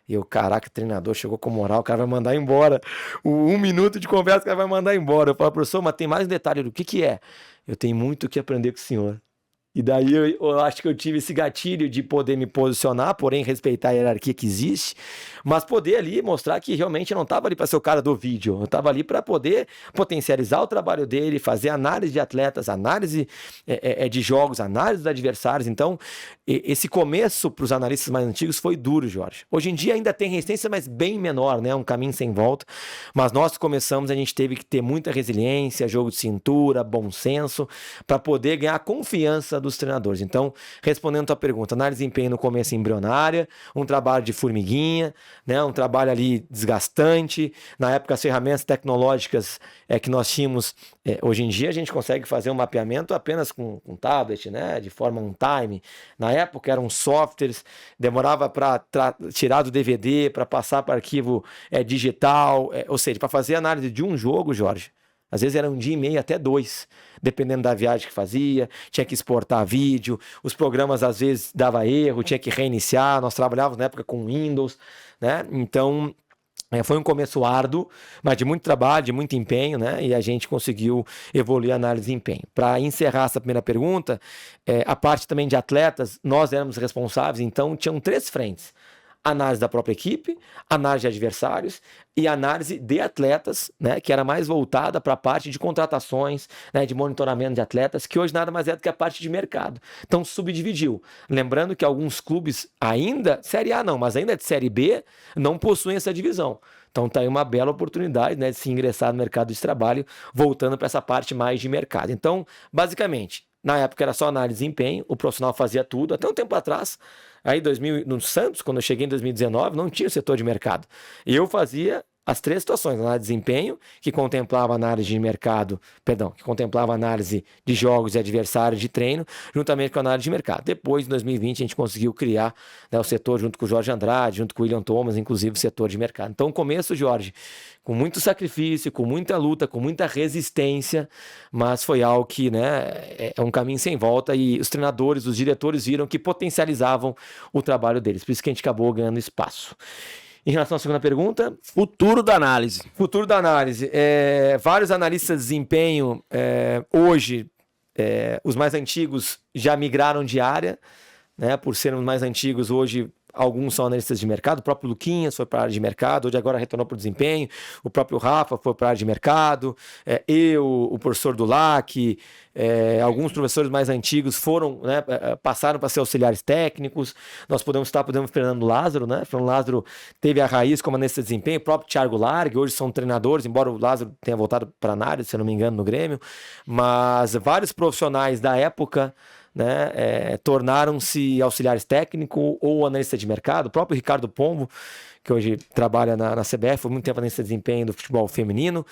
E eu, caraca, treinador chegou com moral, o cara vai mandar embora. Um minuto de conversa, o cara vai mandar embora. Eu falo, professor, mas tem mais um detalhe do que é? Eu tenho muito o que aprender com o senhor. E daí eu acho que eu tive esse gatilho de poder me posicionar, porém respeitar a hierarquia que existe, mas poder ali mostrar que realmente eu não estava ali para ser o cara do vídeo, eu estava ali para poder potencializar o trabalho dele, fazer análise de atletas, análise de jogos, análise dos adversários. Então, esse começo para os analistas mais antigos foi duro, Jorge. Hoje em dia ainda tem resistência, mas bem menor, né? Um caminho sem volta. Mas nós começamos, a gente teve que ter muita resiliência, jogo de cintura, bom senso, para poder ganhar a confiança dos treinadores. Então, respondendo a tua pergunta, análise de desempenho no começo embrionária, um trabalho de formiguinha, né, um trabalho ali desgastante. Na época, as ferramentas tecnológicas que nós tínhamos, hoje em dia a gente consegue fazer um mapeamento apenas com tablet, né, de forma on-time. Na época eram softwares, demorava para tirar do DVD, para passar para arquivo digital, ou seja, para fazer análise de um jogo, Jorge, às vezes era 1 dia e meio até 2, dependendo da viagem que fazia, tinha que exportar vídeo, os programas às vezes dava erro, tinha que reiniciar, nós trabalhávamos na época com Windows, né? Então foi um começo árduo, mas de muito trabalho, de muito empenho, né? E a gente conseguiu evoluir a análise de empenho. Para encerrar essa primeira pergunta, a parte também de atletas, nós éramos responsáveis, então tinham 3 frentes: análise da própria equipe, análise de adversários e análise de atletas, né, que era mais voltada para a parte de contratações, né, de monitoramento de atletas, que hoje nada mais é do que a parte de mercado. Então subdividiu. Lembrando que alguns clubes ainda, Série A não, mas ainda de Série B, não possuem essa divisão. Então está aí uma bela oportunidade, né, de se ingressar no mercado de trabalho, voltando para essa parte mais de mercado. Então, basicamente, na época era só análise de desempenho, o profissional fazia tudo, até um tempo atrás, aí no Santos, quando eu cheguei em 2019, não tinha setor de mercado. Eu fazia as 3 situações: análise de desempenho, que contemplava análise de mercado, que contemplava análise de jogos e adversários de treino, juntamente com a análise de mercado. Depois, em 2020, a gente conseguiu criar, né, o setor junto com o Jorge Andrade, junto com o William Thomas, inclusive o setor de mercado. Então, o começo, Jorge, com muito sacrifício, com muita luta, com muita resistência, mas foi algo que, né, é um caminho sem volta, e os treinadores, os diretores viram que potencializavam o trabalho deles. Por isso que a gente acabou ganhando espaço. Em relação à segunda pergunta...
Futuro da análise.
Vários analistas de desempenho hoje os mais antigos já migraram de área, né? Por serem os mais antigos, hoje alguns são analistas de mercado. O próprio Luquinhas foi para a área de mercado, hoje agora retornou para o desempenho. O próprio Rafa foi para a área de mercado. O professor Dulac, alguns professores mais antigos foram, né, passaram para ser auxiliares técnicos. Nós podemos citar, o Fernando Lázaro, né? Fernando Lázaro teve a raiz como analista de desempenho. O próprio Thiago Largue, hoje são treinadores, embora o Lázaro tenha voltado para a análise, se eu não me engano, no Grêmio. Mas vários profissionais da época, né, tornaram-se auxiliares técnicos ou analista de mercado. O próprio Ricardo Pombo, que hoje trabalha na CBF, foi muito tempo analista de desempenho do futebol feminino,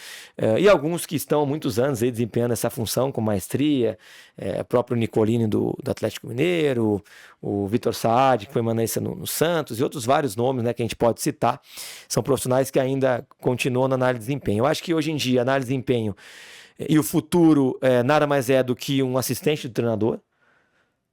e alguns que estão há muitos anos aí desempenhando essa função com maestria, o próprio Nicolini do Atlético Mineiro, o Vitor Saad, que foi analista no Santos, e outros vários nomes, né, que a gente pode citar. São profissionais que ainda continuam na análise de desempenho. Eu acho que hoje em dia a análise de desempenho e o futuro nada mais é do que um assistente do treinador,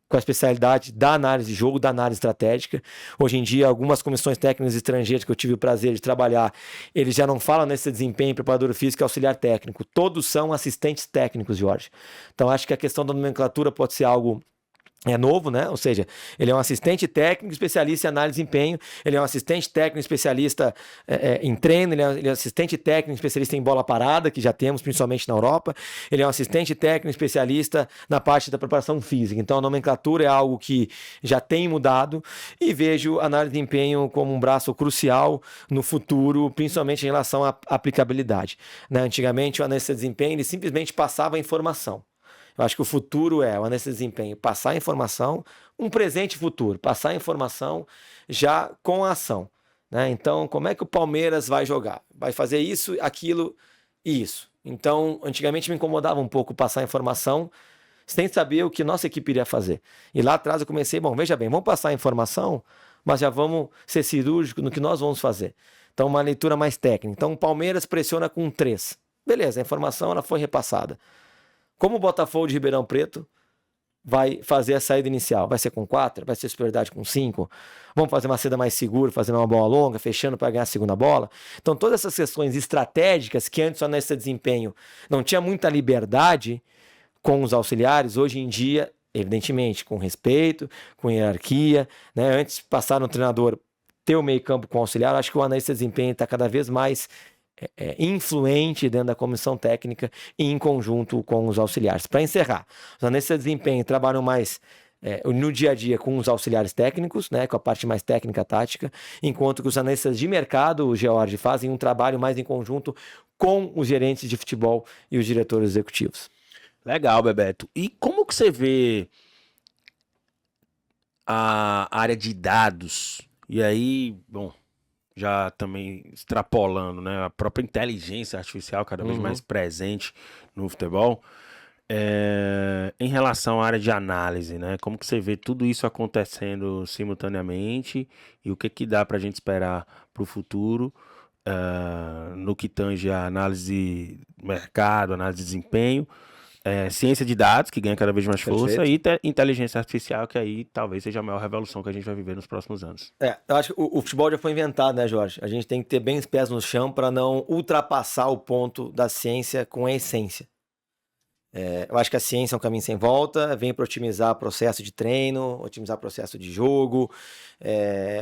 com a especialidade da análise de jogo, da análise estratégica. Hoje em dia, algumas comissões técnicas estrangeiras que eu tive o prazer de trabalhar, eles já não falam nesse desempenho, preparador físico e auxiliar técnico. Todos são assistentes técnicos, Jorge. Então, acho que a questão da nomenclatura pode ser algo novo, né? Ou seja, ele é um assistente técnico especialista em análise de desempenho, ele é um assistente técnico especialista em treino, ele é um assistente técnico especialista em bola parada, que já temos principalmente na Europa, ele é um assistente técnico especialista na parte da preparação física. Então a nomenclatura é algo que já tem mudado e vejo a análise de desempenho como um braço crucial no futuro, principalmente em relação à aplicabilidade, né? Antigamente o analista de desempenho ele simplesmente passava a informação. Eu acho que o futuro o analista de desempenho passar a informação, um presente futuro, passar a informação já com a ação, né? Então, como é que o Palmeiras vai jogar? Vai fazer isso, aquilo e isso. Então, antigamente me incomodava um pouco passar a informação sem saber o que nossa equipe iria fazer. E lá atrás eu comecei, veja bem, vamos passar a informação, mas já vamos ser cirúrgicos no que nós vamos fazer. Então, uma leitura mais técnica. Então, o Palmeiras pressiona com 3. Beleza, a informação ela foi repassada. Como o Botafogo de Ribeirão Preto vai fazer a saída inicial? Vai ser com 4? Vai ser superioridade com 5? Vamos fazer uma saída mais segura, fazendo uma bola longa, fechando para ganhar a segunda bola? Então, todas essas questões estratégicas que antes o analista de desempenho não tinha muita liberdade com os auxiliares, hoje em dia, evidentemente, com respeito, com hierarquia, né? Antes de passar no treinador ter o meio campo com o auxiliar, acho que o analista de desempenho está cada vez mais influente dentro da comissão técnica e em conjunto com os auxiliares. Para encerrar, os analistas de desempenho trabalham mais no dia a dia com os auxiliares técnicos, né, com a parte mais técnica tática, enquanto que os analistas de mercado, o George, fazem um trabalho mais em conjunto com os gerentes de futebol e os diretores executivos.
Legal, Bebeto. E como que você vê a área de dados? E aí, já também extrapolando, né? A própria inteligência artificial cada vez mais presente no futebol. Em relação à área de análise, né? Como que você vê tudo isso acontecendo simultaneamente e o que dá para a gente esperar para o futuro no que tange a análise de mercado, análise de desempenho, ciência de dados, que ganha cada vez mais força, e inteligência artificial, que aí talvez seja a maior revolução que a gente vai viver nos próximos anos.
Eu acho que o futebol já foi inventado, né, Jorge? A gente tem que ter bem os pés no chão para não ultrapassar o ponto da ciência com a essência. Eu acho que a ciência é um caminho sem volta, vem para otimizar o processo de treino, otimizar o processo de jogo.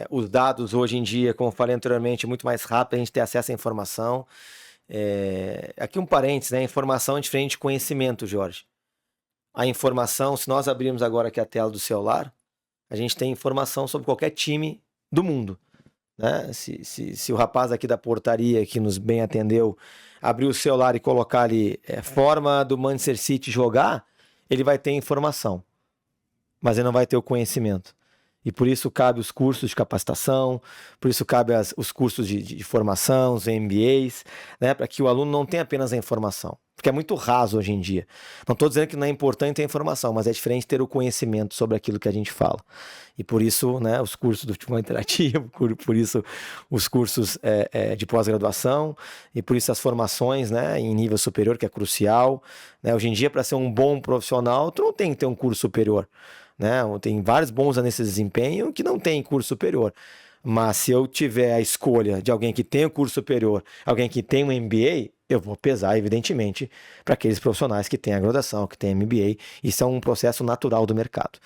Os dados hoje em dia, como eu falei anteriormente, é muito mais rápido a gente ter acesso à informação. Aqui um parênteses, né? Informação é diferente de conhecimento, Jorge. A informação, se nós abrirmos agora aqui a tela do celular, a gente tem informação sobre qualquer time do mundo, né? Se o rapaz aqui da portaria que nos bem atendeu abrir o celular e colocar ali forma do Manchester City jogar, ele vai ter informação, mas ele não vai ter o conhecimento. E por isso cabe os cursos de capacitação, por isso cabe os cursos de formação, os MBAs, né, para que o aluno não tenha apenas a informação, porque é muito raso hoje em dia. Não estou dizendo que não é importante ter informação, mas é diferente ter o conhecimento sobre aquilo que a gente fala. E por isso, né, os cursos do futebol interativo, por isso os cursos de pós-graduação, e por isso as formações, né, em nível superior, que é crucial, né? Hoje em dia, para ser um bom profissional, tu não tem que ter um curso superior, né? Tem vários bons analistas de desempenho que não têm curso superior. Mas se eu tiver a escolha de alguém que tem o curso superior, alguém que tem um MBA, eu vou pesar, evidentemente, para aqueles profissionais que têm a graduação, que têm MBA. Isso é um processo natural do mercado.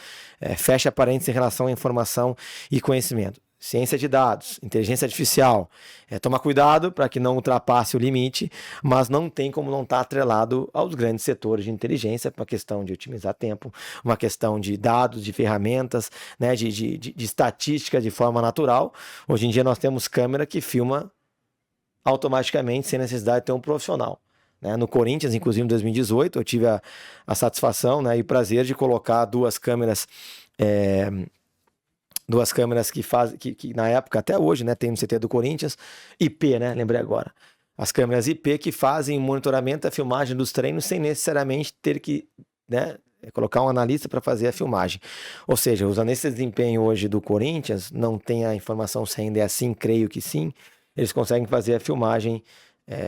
Fecha parênteses em relação à informação e conhecimento. Ciência de dados, inteligência artificial, tomar cuidado para que não ultrapasse o limite, mas não tem como não estar atrelado aos grandes setores de inteligência, uma questão de otimizar tempo, uma questão de dados, de ferramentas, né, de estatística de forma natural. Hoje em dia nós temos câmera que filma automaticamente sem necessidade de ter um profissional. No Corinthians, inclusive em 2018, eu tive a satisfação, né, e o prazer de colocar duas câmeras que na época, até hoje, né, tem no CT do Corinthians, IP, né, lembrei agora. As câmeras IP que fazem o monitoramento, a filmagem dos treinos sem necessariamente ter que, né, colocar um analista para fazer a filmagem. Ou seja, os analistas de desempenho hoje do Corinthians, não tem a informação se ainda é assim, creio que sim, eles conseguem fazer a filmagem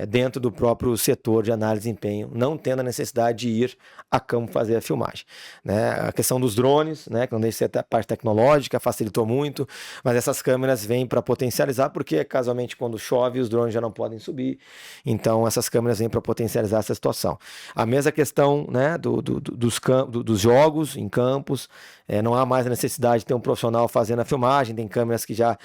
dentro do próprio setor de análise de desempenho, não tendo a necessidade de ir a campo fazer a filmagem. Né? A questão dos drones, né, que não deixa de ser a parte tecnológica, facilitou muito, mas essas câmeras vêm para potencializar, porque casualmente quando chove os drones já não podem subir, então essas câmeras vêm para potencializar essa situação. A mesma questão, né, dos jogos em campos, não há mais a necessidade de ter um profissional fazendo a filmagem, tem câmeras que já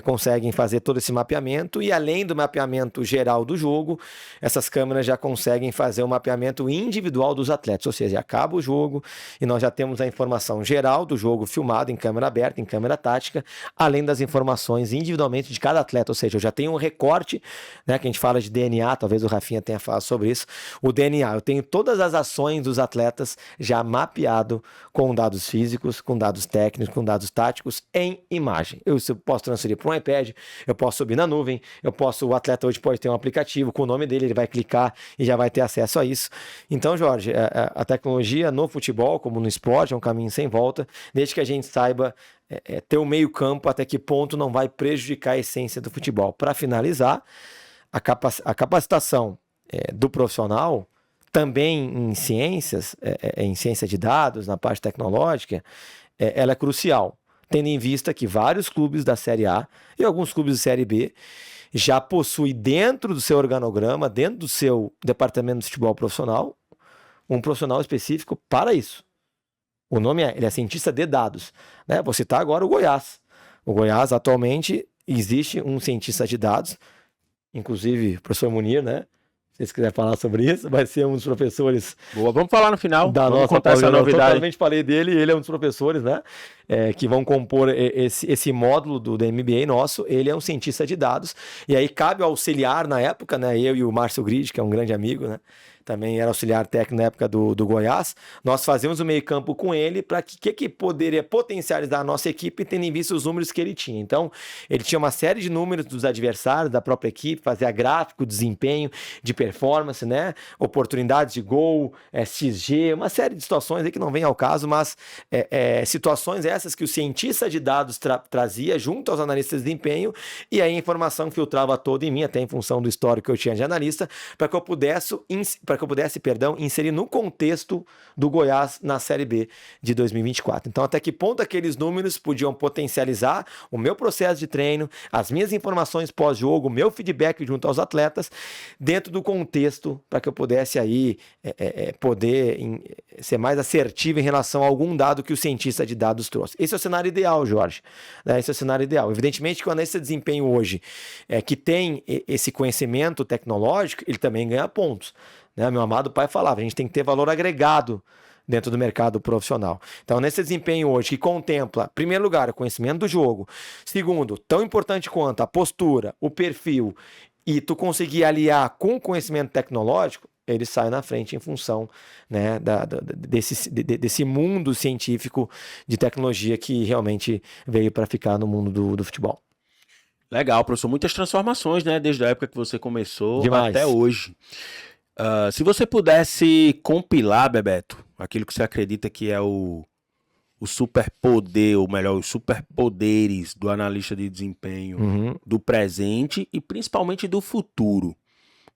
conseguem fazer todo esse mapeamento, e além do mapeamento geral do jogo, essas câmeras já conseguem fazer um mapeamento individual dos atletas, ou seja, acaba o jogo e nós já temos a informação geral do jogo filmado em câmera aberta, em câmera tática, além das informações individualmente de cada atleta, ou seja, eu já tenho um recorte, né, que a gente fala de DNA, talvez o Rafinha tenha falado sobre isso, o DNA, eu tenho todas as ações dos atletas já mapeado com dados físicos, com dados técnicos, com dados táticos em imagem. Eu posso transferir para um iPad, eu posso subir na nuvem, o atleta hoje pode ter um aplicativo com o nome dele, ele vai clicar e já vai ter acesso a isso. Então, Jorge, a tecnologia no futebol, como no esporte, é um caminho sem volta, desde que a gente saiba ter o meio campo, até que ponto não vai prejudicar a essência do futebol. Para finalizar, a capacitação do profissional, também em ciências, em ciência de dados, na parte tecnológica, ela é crucial, tendo em vista que vários clubes da Série A e alguns clubes da Série B já possui dentro do seu organograma, dentro do seu departamento de futebol profissional, um profissional específico para isso. O nome ele é cientista de dados. Né? Vou citar agora o Goiás. O Goiás, atualmente, existe um cientista de dados, inclusive o professor Munir, né? Se vocês quiserem falar sobre isso, vai ser um dos professores.
Boa, vamos falar no final.
Vamos
nossa
contar essa novidade. Eu totalmente falei dele, ele é um dos professores, né? Que vão compor esse módulo do MBA nosso. Ele é um cientista de dados. E aí cabe ao auxiliar na época, né? Eu e o Márcio Grid, que é um grande amigo, né? Também era auxiliar técnico na época do Goiás. Nós fazemos o meio campo com ele para que poderia potencializar a nossa equipe, tendo em vista os números que ele tinha. Então, ele tinha uma série de números dos adversários, da própria equipe, fazia gráfico, desempenho, de performance, né? Oportunidades de gol, XG, uma série de situações aí que não vem ao caso, mas situações essas que o cientista de dados trazia junto aos analistas de desempenho, e aí a informação filtrava toda em mim, até em função do histórico que eu tinha de analista, para que eu pudesse inserir no contexto do Goiás na Série B de 2024. Então, até que ponto aqueles números podiam potencializar o meu processo de treino, as minhas informações pós-jogo, o meu feedback junto aos atletas, dentro do contexto, para que eu pudesse aí poder ser mais assertivo em relação a algum dado que o cientista de dados trouxe. Esse é o cenário ideal, Jorge. Esse é o cenário ideal. Evidentemente que o analista de desempenho hoje, que tem esse conhecimento tecnológico, ele também ganha pontos. Né? Meu amado pai falava, a gente tem que ter valor agregado dentro do mercado profissional. Então, nesse desempenho hoje, que contempla, em primeiro lugar, o conhecimento do jogo, segundo, tão importante quanto a postura, o perfil, e tu conseguir aliar com o conhecimento tecnológico, ele sai na frente em função, né, desse mundo científico de tecnologia que realmente veio para ficar no mundo do futebol.
Legal, professor. Muitas transformações, né? Desde a época que você começou
Demais.
Até hoje. Se você pudesse compilar, Bebeto, aquilo que você acredita que é o superpoder, ou melhor, os superpoderes do analista de desempenho do presente e principalmente do futuro,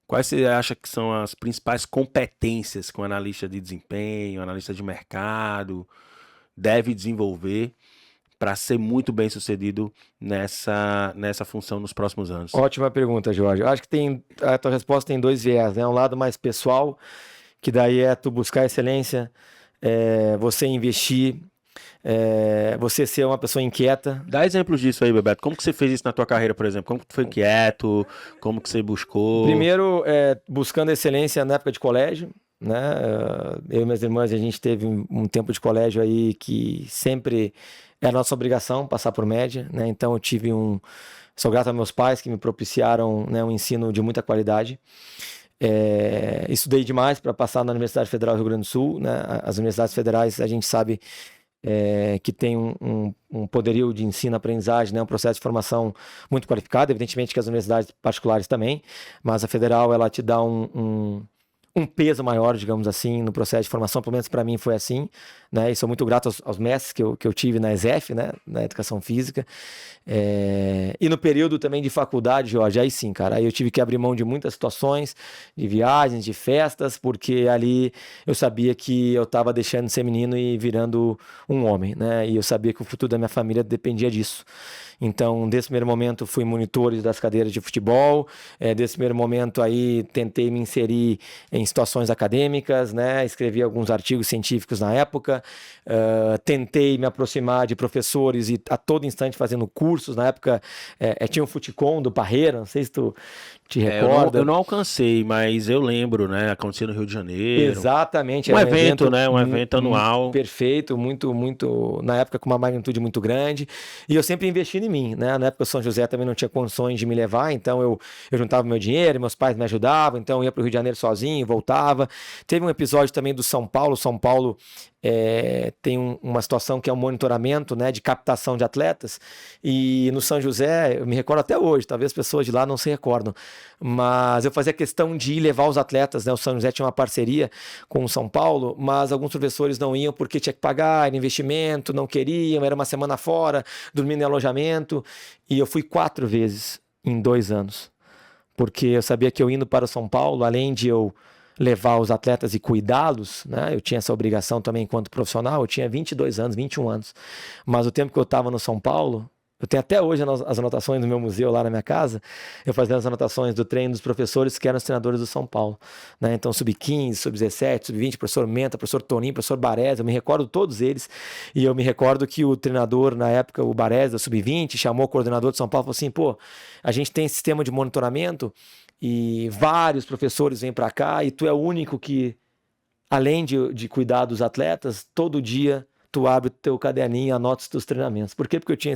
quais você acha que são as principais competências que um analista de desempenho, analista de mercado deve desenvolver para ser muito bem sucedido nessa função nos próximos anos?
Ótima pergunta, Jorge. Eu acho que a tua resposta tem dois viés, né? Um lado mais pessoal, que daí é tu buscar excelência, você investir, você ser uma pessoa inquieta.
Dá exemplos disso aí, Bebeto. Como que você fez isso na tua carreira, por exemplo? Como que tu foi inquieto? Como que você buscou?
Primeiro, buscando excelência na época de colégio, né? Eu e minhas irmãs, a gente teve um tempo de colégio aí que sempre era nossa obrigação passar por média, né? Então eu sou grato aos meus pais que me propiciaram, né, um ensino de muita qualidade. Estudei demais para passar na Universidade Federal do Rio Grande do Sul, né? As universidades federais, a gente sabe que tem um poderio de ensino-aprendizagem, né? Um processo de formação muito qualificado, evidentemente que as universidades particulares também, mas a federal, ela te dá um peso maior, digamos assim, no processo de formação, pelo menos para mim foi assim, né? E sou muito grato aos mestres que eu tive na ESEF, né? Na Educação Física. E no período também de faculdade, Jorge, aí sim, cara, aí eu tive que abrir mão de muitas situações, de viagens, de festas, porque ali eu sabia que eu estava deixando de ser menino e virando um homem, né? E eu sabia que o futuro da minha família dependia disso. Então, desse primeiro momento, fui monitor das cadeiras de futebol. Desse primeiro momento aí, tentei me inserir em situações acadêmicas, né? Escrevi alguns artigos científicos na época. Tentei me aproximar de professores e a todo instante fazendo cursos. Na época, tinha o Futicom do Parreira, não sei se tu te recorda.
Eu não alcancei, mas eu lembro, né? Aconteceu no Rio de Janeiro.
Exatamente.
Um evento, né? Um evento anual.
Perfeito, muito, na época com uma magnitude muito grande. E eu sempre investi em mim, né? Na época o São José também não tinha condições de me levar, então eu juntava meu dinheiro, meus pais me ajudavam, então eu ia para o Rio de Janeiro sozinho, voltava. Teve um episódio também do São Paulo. São Paulo tem uma situação que é um monitoramento, né, de captação de atletas, e no São José, eu me recordo até hoje, talvez pessoas de lá não se recordam, mas eu fazia questão de ir levar os atletas, né? O São José tinha uma parceria com o São Paulo, mas alguns professores não iam porque tinha que pagar, era investimento, não queriam, era uma semana fora, dormindo em alojamento, e eu fui 4 vezes em 2 anos, porque eu sabia que eu indo para o São Paulo, além de eu levar os atletas e cuidá-los, né? Eu tinha essa obrigação também enquanto profissional, eu tinha 22 anos, 21 anos, mas o tempo que eu estava no São Paulo, eu tenho até hoje as anotações do meu museu lá na minha casa, eu fazia as anotações do treino dos professores que eram os treinadores do São Paulo, né? Então sub-15, sub-17, sub-20, professor Menta, professor Toninho, professor Baresi, eu me recordo todos eles, e eu me recordo que o treinador na época, o Baresi da sub-20, chamou o coordenador de São Paulo e falou assim, pô, a gente tem sistema de monitoramento e vários professores vêm para cá e tu é o único que, além de cuidar dos atletas, todo dia tu abre o teu caderninho e anota os teus treinamentos. Por quê? Porque eu tinha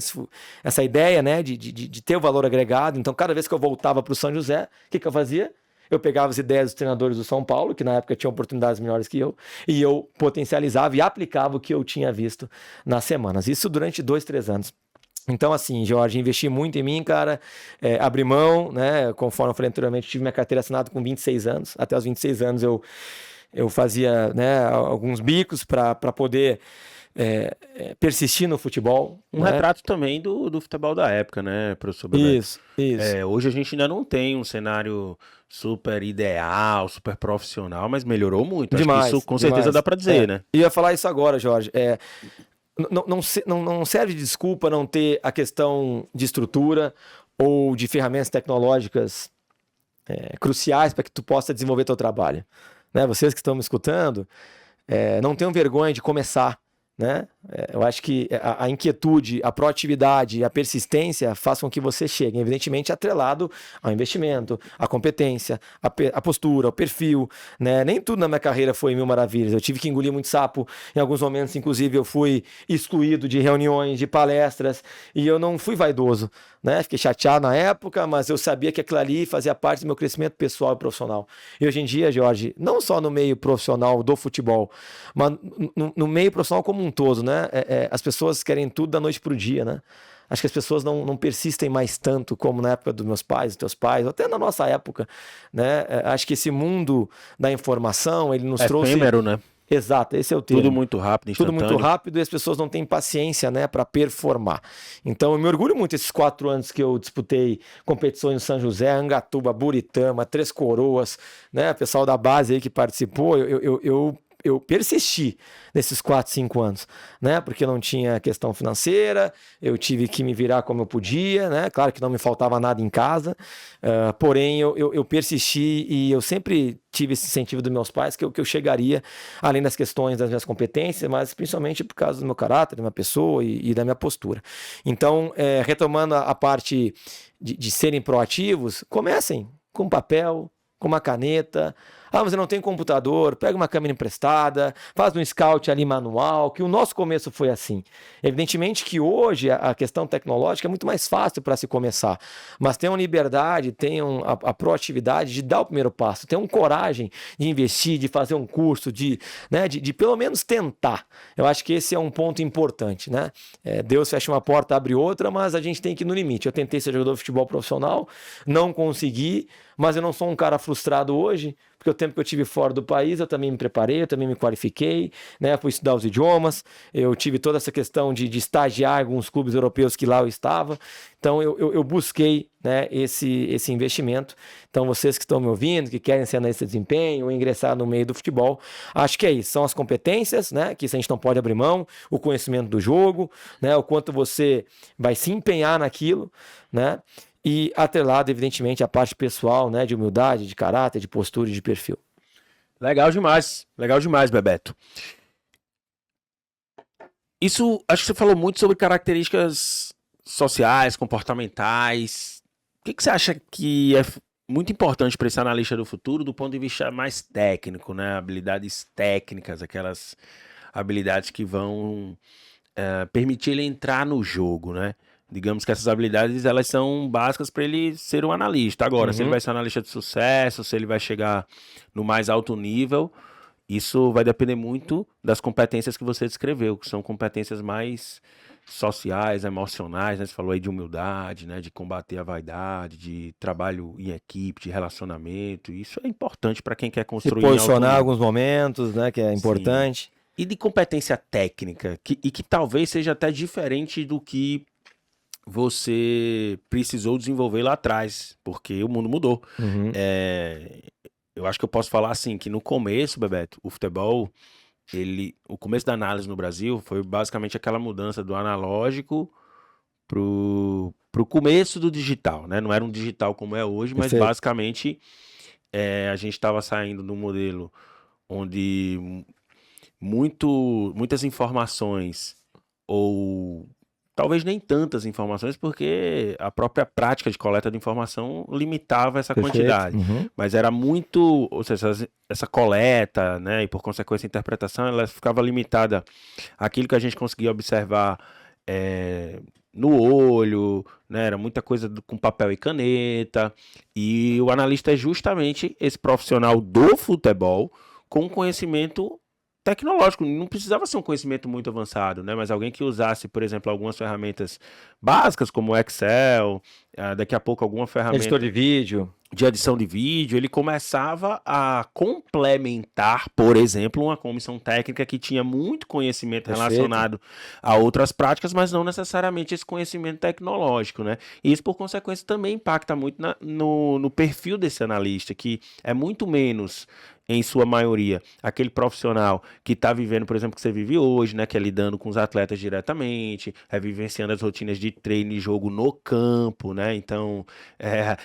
essa ideia, né, de ter o valor agregado. Então, cada vez que eu voltava para o São José, o que eu fazia? Eu pegava as ideias dos treinadores do São Paulo, que na época tinham oportunidades melhores que eu, e eu potencializava e aplicava o que eu tinha visto nas semanas. Isso durante 2, 3 anos. Então, assim, Jorge, investi muito em mim, cara, abri mão, né, conforme eu falei anteriormente, tive minha carteira assinada com 26 anos, até os 26 anos eu fazia, né, alguns bicos para poder persistir no futebol.
Um retrato também do futebol da época, né, professor Bebeto?
Isso.
Hoje a gente ainda não tem um cenário super ideal, super profissional, mas melhorou muito.
Demais,
acho que isso com certeza dá para dizer, né?
E eu ia falar isso agora, Jorge. Não serve de desculpa não ter a questão de estrutura ou de ferramentas tecnológicas cruciais para que tu possa desenvolver teu trabalho, né? Vocês que estão me escutando, não tenham vergonha de começar, né? Eu acho que a inquietude, a proatividade, a persistência façam com que você chegue, evidentemente atrelado ao investimento, à competência, à postura, ao perfil, né? Nem tudo na minha carreira foi mil maravilhas, eu tive que engolir muito sapo, em alguns momentos inclusive eu fui excluído de reuniões, de palestras, e eu não fui vaidoso, né? Fiquei chateado na época, mas eu sabia que aquilo ali fazia parte do meu crescimento pessoal e profissional. E hoje em dia, Jorge, não só no meio profissional do futebol, mas no meio profissional como um todo, né? As pessoas querem tudo da noite pro dia, né? Acho que as pessoas não persistem mais tanto como na época dos meus pais, dos teus pais, ou até na nossa época, né? Acho que esse mundo da informação, ele nos trouxe...
Efêmero, né?
Exato, esse é o termo.
Tudo muito rápido, instantâneo.
Tudo muito rápido e as pessoas não têm paciência, né, para performar. Então eu me orgulho muito desses 4 anos que eu disputei competições no São José, Angatuba, Buritama, Três Coroas, né, pessoal da base aí que participou, eu eu persisti nesses 4, 5 anos, né? Porque não tinha questão financeira, eu tive que me virar como eu podia, né? Claro que não me faltava nada em casa, porém eu persisti e eu sempre tive esse incentivo dos meus pais que eu chegaria, além das questões das minhas competências, mas principalmente por causa do meu caráter, da minha pessoa e da minha postura. Então, retomando a parte de serem proativos, comecem com papel, com uma caneta. Ah, você não tem computador, pega uma câmera emprestada, faz um scout ali manual, que o nosso começo foi assim. Evidentemente que hoje a questão tecnológica é muito mais fácil para se começar, mas tenham liberdade, tenham a proatividade de dar o primeiro passo, tenham coragem de investir, de fazer um curso, de pelo menos tentar. Eu acho que esse é um ponto importante, né? Deus fecha uma porta, abre outra, mas a gente tem que ir no limite. Eu tentei ser jogador de futebol profissional, não consegui, mas eu não sou um cara frustrado hoje, porque o tempo que eu tive fora do país, eu também me preparei, eu também me qualifiquei, né? Fui estudar os idiomas, eu tive toda essa questão de estagiar em alguns clubes europeus que lá eu estava, então eu busquei, né, esse investimento. Então vocês que estão me ouvindo, que querem ser analista de desempenho ou ingressar no meio do futebol, acho que é isso, são as competências, né, que isso a gente não pode abrir mão, o conhecimento do jogo, né, o quanto você vai se empenhar naquilo, né? E atrelado, evidentemente, a parte pessoal, né, de humildade, de caráter, de postura e de perfil.
Legal demais, Bebeto. Isso, acho que você falou muito sobre características sociais, comportamentais. O que você acha que é muito importante para esse analista do futuro do ponto de vista mais técnico, né? Habilidades técnicas, aquelas habilidades que vão permitir ele entrar no jogo, né? Digamos que essas habilidades, elas são básicas para ele ser um analista. Agora, se ele vai ser um analista de sucesso, se ele vai chegar no mais alto nível, isso vai depender muito das competências que você descreveu, que são competências mais sociais, emocionais, né? Você falou aí de humildade, né? De combater a vaidade, de trabalho em equipe, de relacionamento. Isso é importante para quem quer construir
se posicionar em alguns momentos, né? Que é importante.
Sim. E de competência técnica, que talvez seja até diferente do que você precisou desenvolver lá atrás, porque o mundo mudou. Eu acho que eu posso falar assim, que no começo, Bebeto, o futebol, o começo da análise no Brasil foi basicamente aquela mudança do analógico pro começo do digital, né? Não era um digital como é hoje, mas basicamente a gente estava saindo de um modelo onde muitas informações ou talvez nem tantas informações, porque a própria prática de coleta de informação limitava essa quantidade. Mas era muito, ou seja, essa coleta, né, e por consequência a interpretação, ela ficava limitada àquilo que a gente conseguia observar no olho, né, era muita coisa com papel e caneta, e o analista é justamente esse profissional do futebol com conhecimento tecnológico, não precisava ser um conhecimento muito avançado, né? Mas alguém que usasse, por exemplo, algumas ferramentas básicas como o Excel, daqui a pouco alguma ferramenta
editor de vídeo,
de edição de vídeo, ele começava a complementar, por exemplo, uma comissão técnica que tinha muito conhecimento relacionado a outras práticas, mas não necessariamente esse conhecimento tecnológico, né? E isso, por consequência, também impacta muito no perfil desse analista, que é muito menos, em sua maioria, aquele profissional que está vivendo, por exemplo, que você vive hoje, né? Que é lidando com os atletas diretamente, vivenciando as rotinas de treino e jogo no campo, né? Então,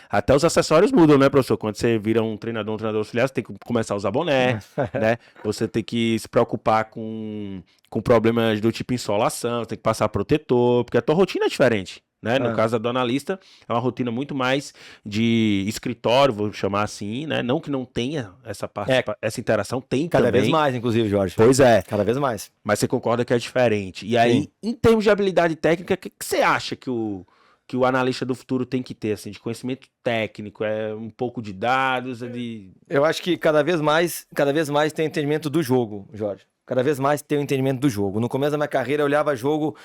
até os acessórios mudam, né, professor? Quando você vira um treinador auxiliar, você tem que começar a usar boné, né? Você tem que se preocupar com problemas do tipo insolação, você tem que passar protetor, porque a tua rotina é diferente. Né? No caso do analista, é uma rotina muito mais de escritório, vou chamar assim, né? Não que não tenha essa interação, tem
cada
também.
Vez mais, inclusive, Jorge.
Pois é.
Cada vez mais.
Mas você concorda que é diferente. E aí, sim, em termos de habilidade técnica, o que você acha que o analista do futuro tem que ter, assim, de conhecimento técnico? É um pouco de dados?
Eu acho que cada vez mais tem entendimento do jogo, Jorge. Cada vez mais tem o entendimento do jogo. No começo da minha carreira, eu olhava jogo...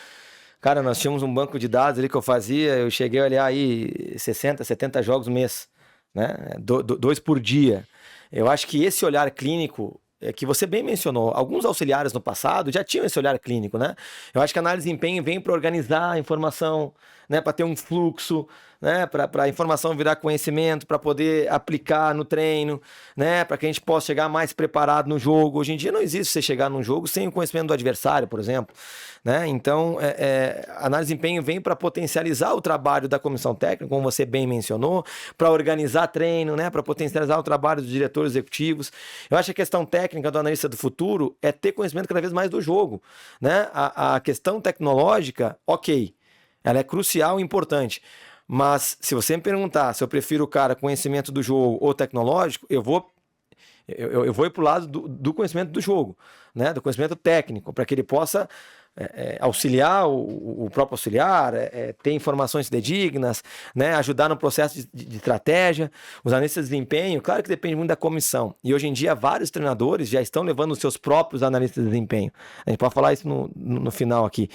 Cara, nós tínhamos um banco de dados ali que eu fazia, eu cheguei a olhar aí 60, 70 jogos no mês, né? 2 por dia. Eu acho que esse olhar clínico, que você bem mencionou, alguns auxiliares no passado já tinham esse olhar clínico, né? Eu acho que a análise de desempenho vem para organizar a informação, né? Para ter um fluxo, né? Para a informação virar conhecimento, para poder aplicar no treino, né? Para que a gente possa chegar mais preparado no jogo. Hoje em dia não existe você chegar num jogo sem o conhecimento do adversário, por exemplo, né? Então, a análise de desempenho vem para potencializar o trabalho da comissão técnica, como você bem mencionou, para organizar treino, né? Para potencializar o trabalho dos diretores executivos. Eu acho que a questão técnica do analista do futuro é ter conhecimento cada vez mais do jogo, né? A questão tecnológica, ok, ela é crucial e importante. Mas se você me perguntar se eu prefiro o cara com conhecimento do jogo ou tecnológico, eu vou ir para o lado do conhecimento do jogo, né? Do conhecimento técnico, para que ele possa auxiliar o próprio auxiliar, ter informações dignas, né? Ajudar no processo de estratégia. Os analistas de desempenho, claro que depende muito da comissão. E hoje em dia, vários treinadores já estão levando os seus próprios analistas de desempenho. A gente pode falar isso no final aqui.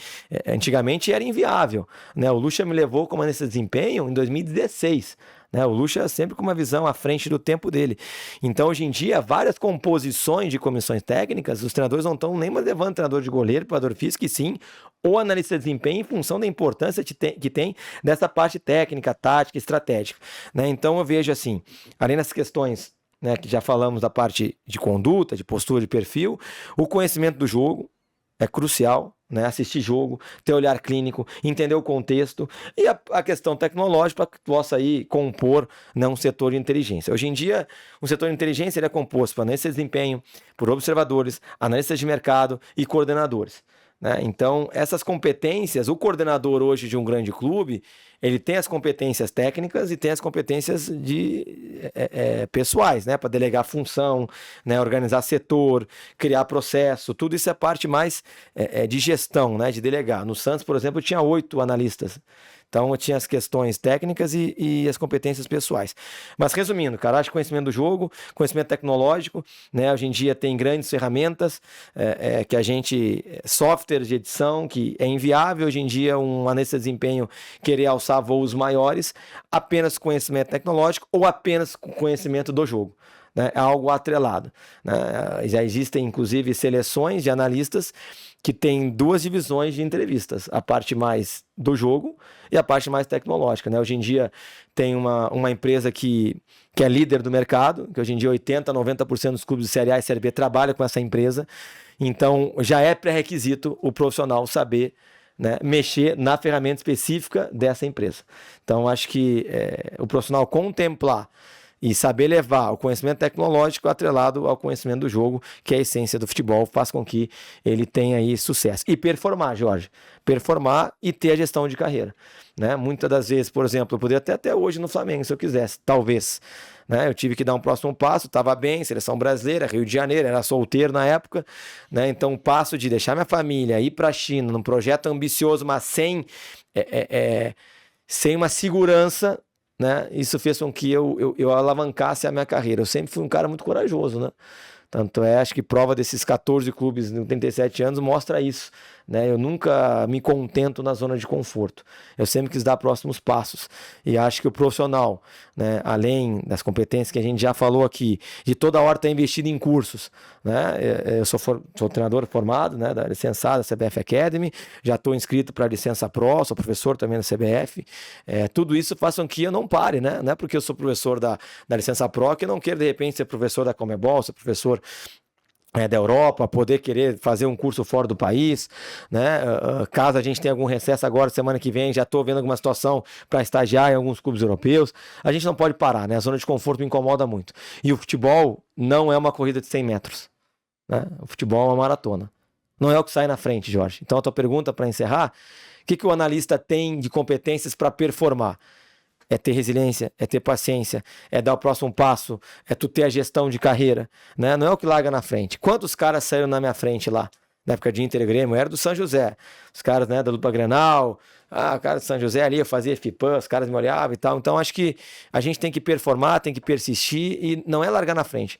Antigamente era inviável, né? O Lucha me levou como analista de desempenho em 2016. Né? O Lucha sempre com uma visão à frente do tempo dele. Então, hoje em dia, várias composições de comissões técnicas, os treinadores não estão nem mais levando treinador de goleiro, preparador físico, e sim ou analista de desempenho em função da importância que tem dessa parte técnica, tática, estratégica. Né? Então, eu vejo assim, além das questões, né, que já falamos da parte de conduta, de postura, de perfil, o conhecimento do jogo é crucial, né? Assistir jogo, ter olhar clínico, entender o contexto e a questão tecnológica para que possa aí compor, né, um setor de inteligência. Hoje em dia, o setor de inteligência ele é composto por analistas de desempenho, por observadores, analistas de mercado e coordenadores. Né? Então, essas competências, o coordenador hoje de um grande clube, ele tem as competências técnicas e tem as competências pessoais, né? Para delegar função, né? Organizar setor, criar processo, tudo isso é parte mais de gestão, né? De delegar. No Santos, por exemplo, tinha 8 analistas. Então, eu tinha as questões técnicas e as competências pessoais. Mas, resumindo, cara, acho que conhecimento do jogo, conhecimento tecnológico, né? Hoje em dia tem grandes ferramentas que a gente... softwares de edição, que é inviável hoje em dia um analista de desempenho querer alçar voos maiores apenas com conhecimento tecnológico ou apenas com conhecimento do jogo. Né? É algo atrelado. Né? Já existem, inclusive, seleções de analistas que têm 2 divisões de entrevistas. A parte mais do jogo e a parte mais tecnológica. Né? Hoje em dia tem uma empresa que é líder do mercado, que hoje em dia 80%, 90% dos clubes de Série A e Série B trabalham com essa empresa. Então, já é pré-requisito o profissional saber, né, mexer na ferramenta específica dessa empresa. Então, acho que o profissional contemplar e saber levar o conhecimento tecnológico atrelado ao conhecimento do jogo, que é a essência do futebol, faz com que ele tenha aí sucesso. E performar, Jorge. Performar e ter a gestão de carreira. Né? Muitas das vezes, por exemplo, eu poderia até hoje no Flamengo, se eu quisesse, talvez. Né? Eu tive que dar um próximo passo, estava bem, seleção brasileira, Rio de Janeiro, era solteiro na época. Né? Então, o passo de deixar minha família, ir para a China, num projeto ambicioso, mas sem uma segurança... Né? Isso fez com que eu alavancasse a minha carreira. Eu sempre fui um cara muito corajoso, né? Tanto acho que prova desses 14 clubes em 37 anos mostra isso. Né? Eu nunca me contento na zona de conforto. Eu sempre quis dar próximos passos. E acho que o profissional, né, além das competências que a gente já falou aqui, de toda hora estar investido em cursos. Né? Eu sou treinador formado, né, da licenciada CBF Academy, já estou inscrito para a licença Pro, sou professor também da CBF. Tudo isso faz com que eu não pare. Né? Não é porque eu sou professor da licença Pro que eu não quero de repente ser professor da Comebol, ser professor da Europa, poder querer fazer um curso fora do país, né? Caso a gente tenha algum recesso agora, semana que vem, já estou vendo alguma situação para estagiar em alguns clubes europeus, a gente não pode parar, né? A zona de conforto me incomoda muito. E o futebol não é uma corrida de 100 metros, né? O futebol é uma maratona. Não é o que sai na frente, Jorge. Então, a tua pergunta para encerrar, o que o analista tem de competências para performar? É ter resiliência, é ter paciência, é dar o próximo passo, é tu ter a gestão de carreira, né? Não é o que larga na frente. Quantos caras saíram na minha frente lá? Na época de Inter e Grêmio, era do São José. Os caras, né, da dupla Grenal, o cara do São José ali, eu fazia FIPAM, os caras me olhavam e tal. Então, acho que a gente tem que performar, tem que persistir e não é largar na frente.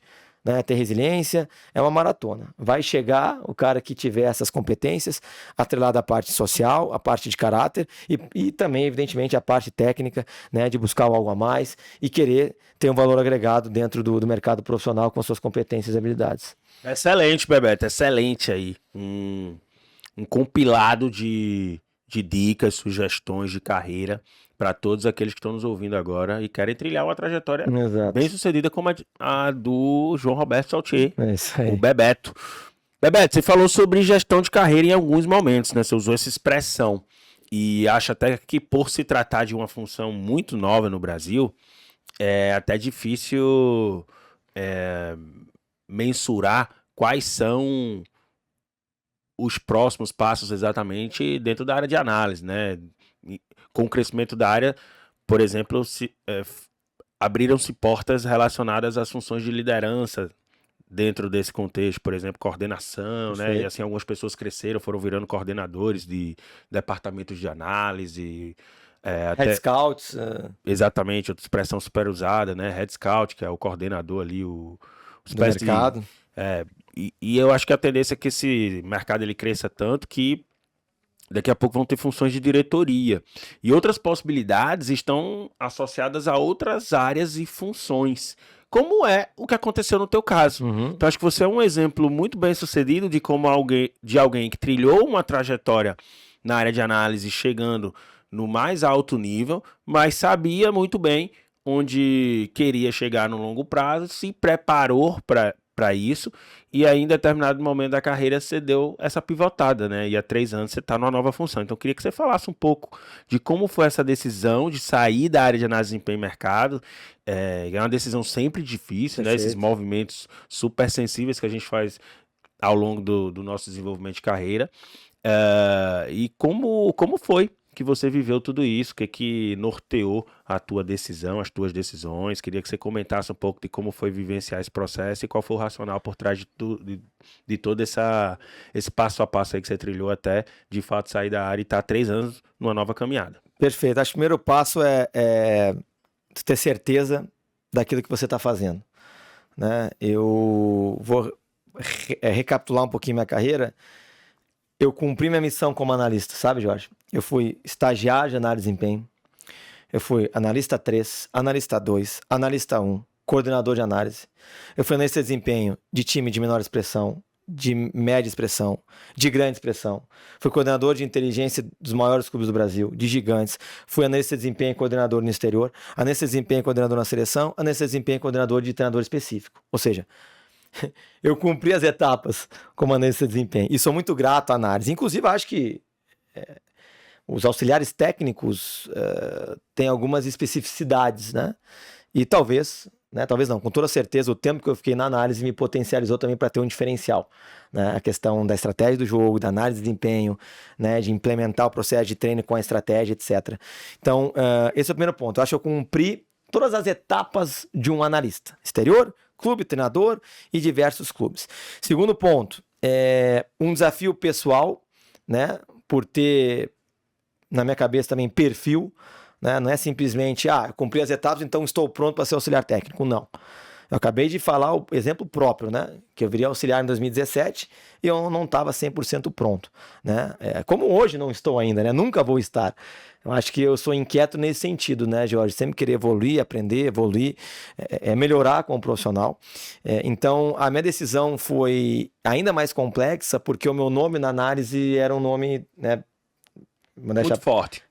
né, ter resiliência, é uma maratona. Vai chegar o cara que tiver essas competências, atrelada à parte social, a parte de caráter e também, evidentemente, a parte técnica, né, de buscar algo a mais e querer ter um valor agregado dentro do mercado profissional com suas competências e habilidades.
Excelente, Bebeto, excelente aí. Um compilado de dicas, sugestões de carreira para todos aqueles que estão nos ouvindo agora e querem trilhar uma trajetória bem sucedida como a do João Roberto Saltier,
É isso aí.
o Bebeto. Bebeto, você falou sobre gestão de carreira em alguns momentos, né? Você usou essa expressão e acho até que por se tratar de uma função muito nova no Brasil, é até difícil mensurar quais são os próximos passos exatamente dentro da área de análise, né? Com o crescimento da área, por exemplo, abriram-se portas relacionadas às funções de liderança dentro desse contexto, por exemplo, coordenação, né? E assim, algumas pessoas cresceram, foram virando coordenadores de departamentos de análise.
Head Scouts.
Exatamente, outra expressão super usada, né? Head Scout, que é o coordenador ali, o
do mercado.
E eu acho que a tendência é que esse mercado ele cresça tanto que daqui a pouco vão ter funções de diretoria. E outras possibilidades estão associadas a outras áreas e funções, como é o que aconteceu no teu caso. Então acho que você é um exemplo muito bem sucedido de como alguém que trilhou uma trajetória na área de análise chegando no mais alto nível, mas sabia muito bem onde queria chegar no longo prazo, se preparou para isso, e aí em determinado momento da carreira você deu essa pivotada, né? E há 3 anos você está numa nova função. Então eu queria que você falasse um pouco de como foi essa decisão de sair da área de análise de desempenho e mercado. É uma decisão sempre difícil, né? Esses movimentos super sensíveis que a gente faz ao longo do nosso desenvolvimento de carreira. E como foi que você viveu tudo isso, o que norteou a tua decisão, as tuas decisões. Queria que você comentasse um pouco de como foi vivenciar esse processo e qual foi o racional por trás de todo esse passo a passo aí que você trilhou até, de fato, sair da área e estar 3 anos numa nova caminhada.
Perfeito. Acho que o primeiro passo é ter certeza daquilo que você está fazendo, né? Eu vou recapitular um pouquinho minha carreira. Eu cumpri minha missão como analista, sabe, Jorge? Eu fui estagiário de análise de desempenho. Eu fui analista 3, analista 2, analista 1, coordenador de análise. Eu fui analista de desempenho de time de menor expressão, de média expressão, de grande expressão. Fui coordenador de inteligência dos maiores clubes do Brasil, de gigantes. Fui analista de desempenho e coordenador no exterior, analista de desempenho e coordenador na seleção, analista de desempenho e coordenador de treinador específico. Ou seja, eu cumpri as etapas como analista de desempenho e sou muito grato à análise. Inclusive, acho que os auxiliares técnicos têm algumas especificidades, né? E talvez não, com toda certeza, o tempo que eu fiquei na análise me potencializou também para ter um diferencial, né? A questão da estratégia do jogo, da análise de desempenho, né? De implementar o processo de treino com a estratégia, etc. Então, esse é o primeiro ponto. Eu acho que eu cumpri todas as etapas de um analista. Exterior, clube, treinador e diversos clubes. Segundo ponto, um desafio pessoal, né? Por ter, na minha cabeça também, perfil, né? Não é simplesmente, cumpri as etapas, então estou pronto para ser auxiliar técnico. Não. Eu acabei de falar o exemplo próprio, né? Que eu viria auxiliar em 2017 e eu não estava 100% pronto, né? Como hoje não estou ainda, né? Nunca vou estar. Eu acho que eu sou inquieto nesse sentido, né, Jorge? Sempre querer evoluir, aprender, evoluir, melhorar como profissional. Então, a minha decisão foi ainda mais complexa porque o meu nome na análise era um nome, né?
Muito forte.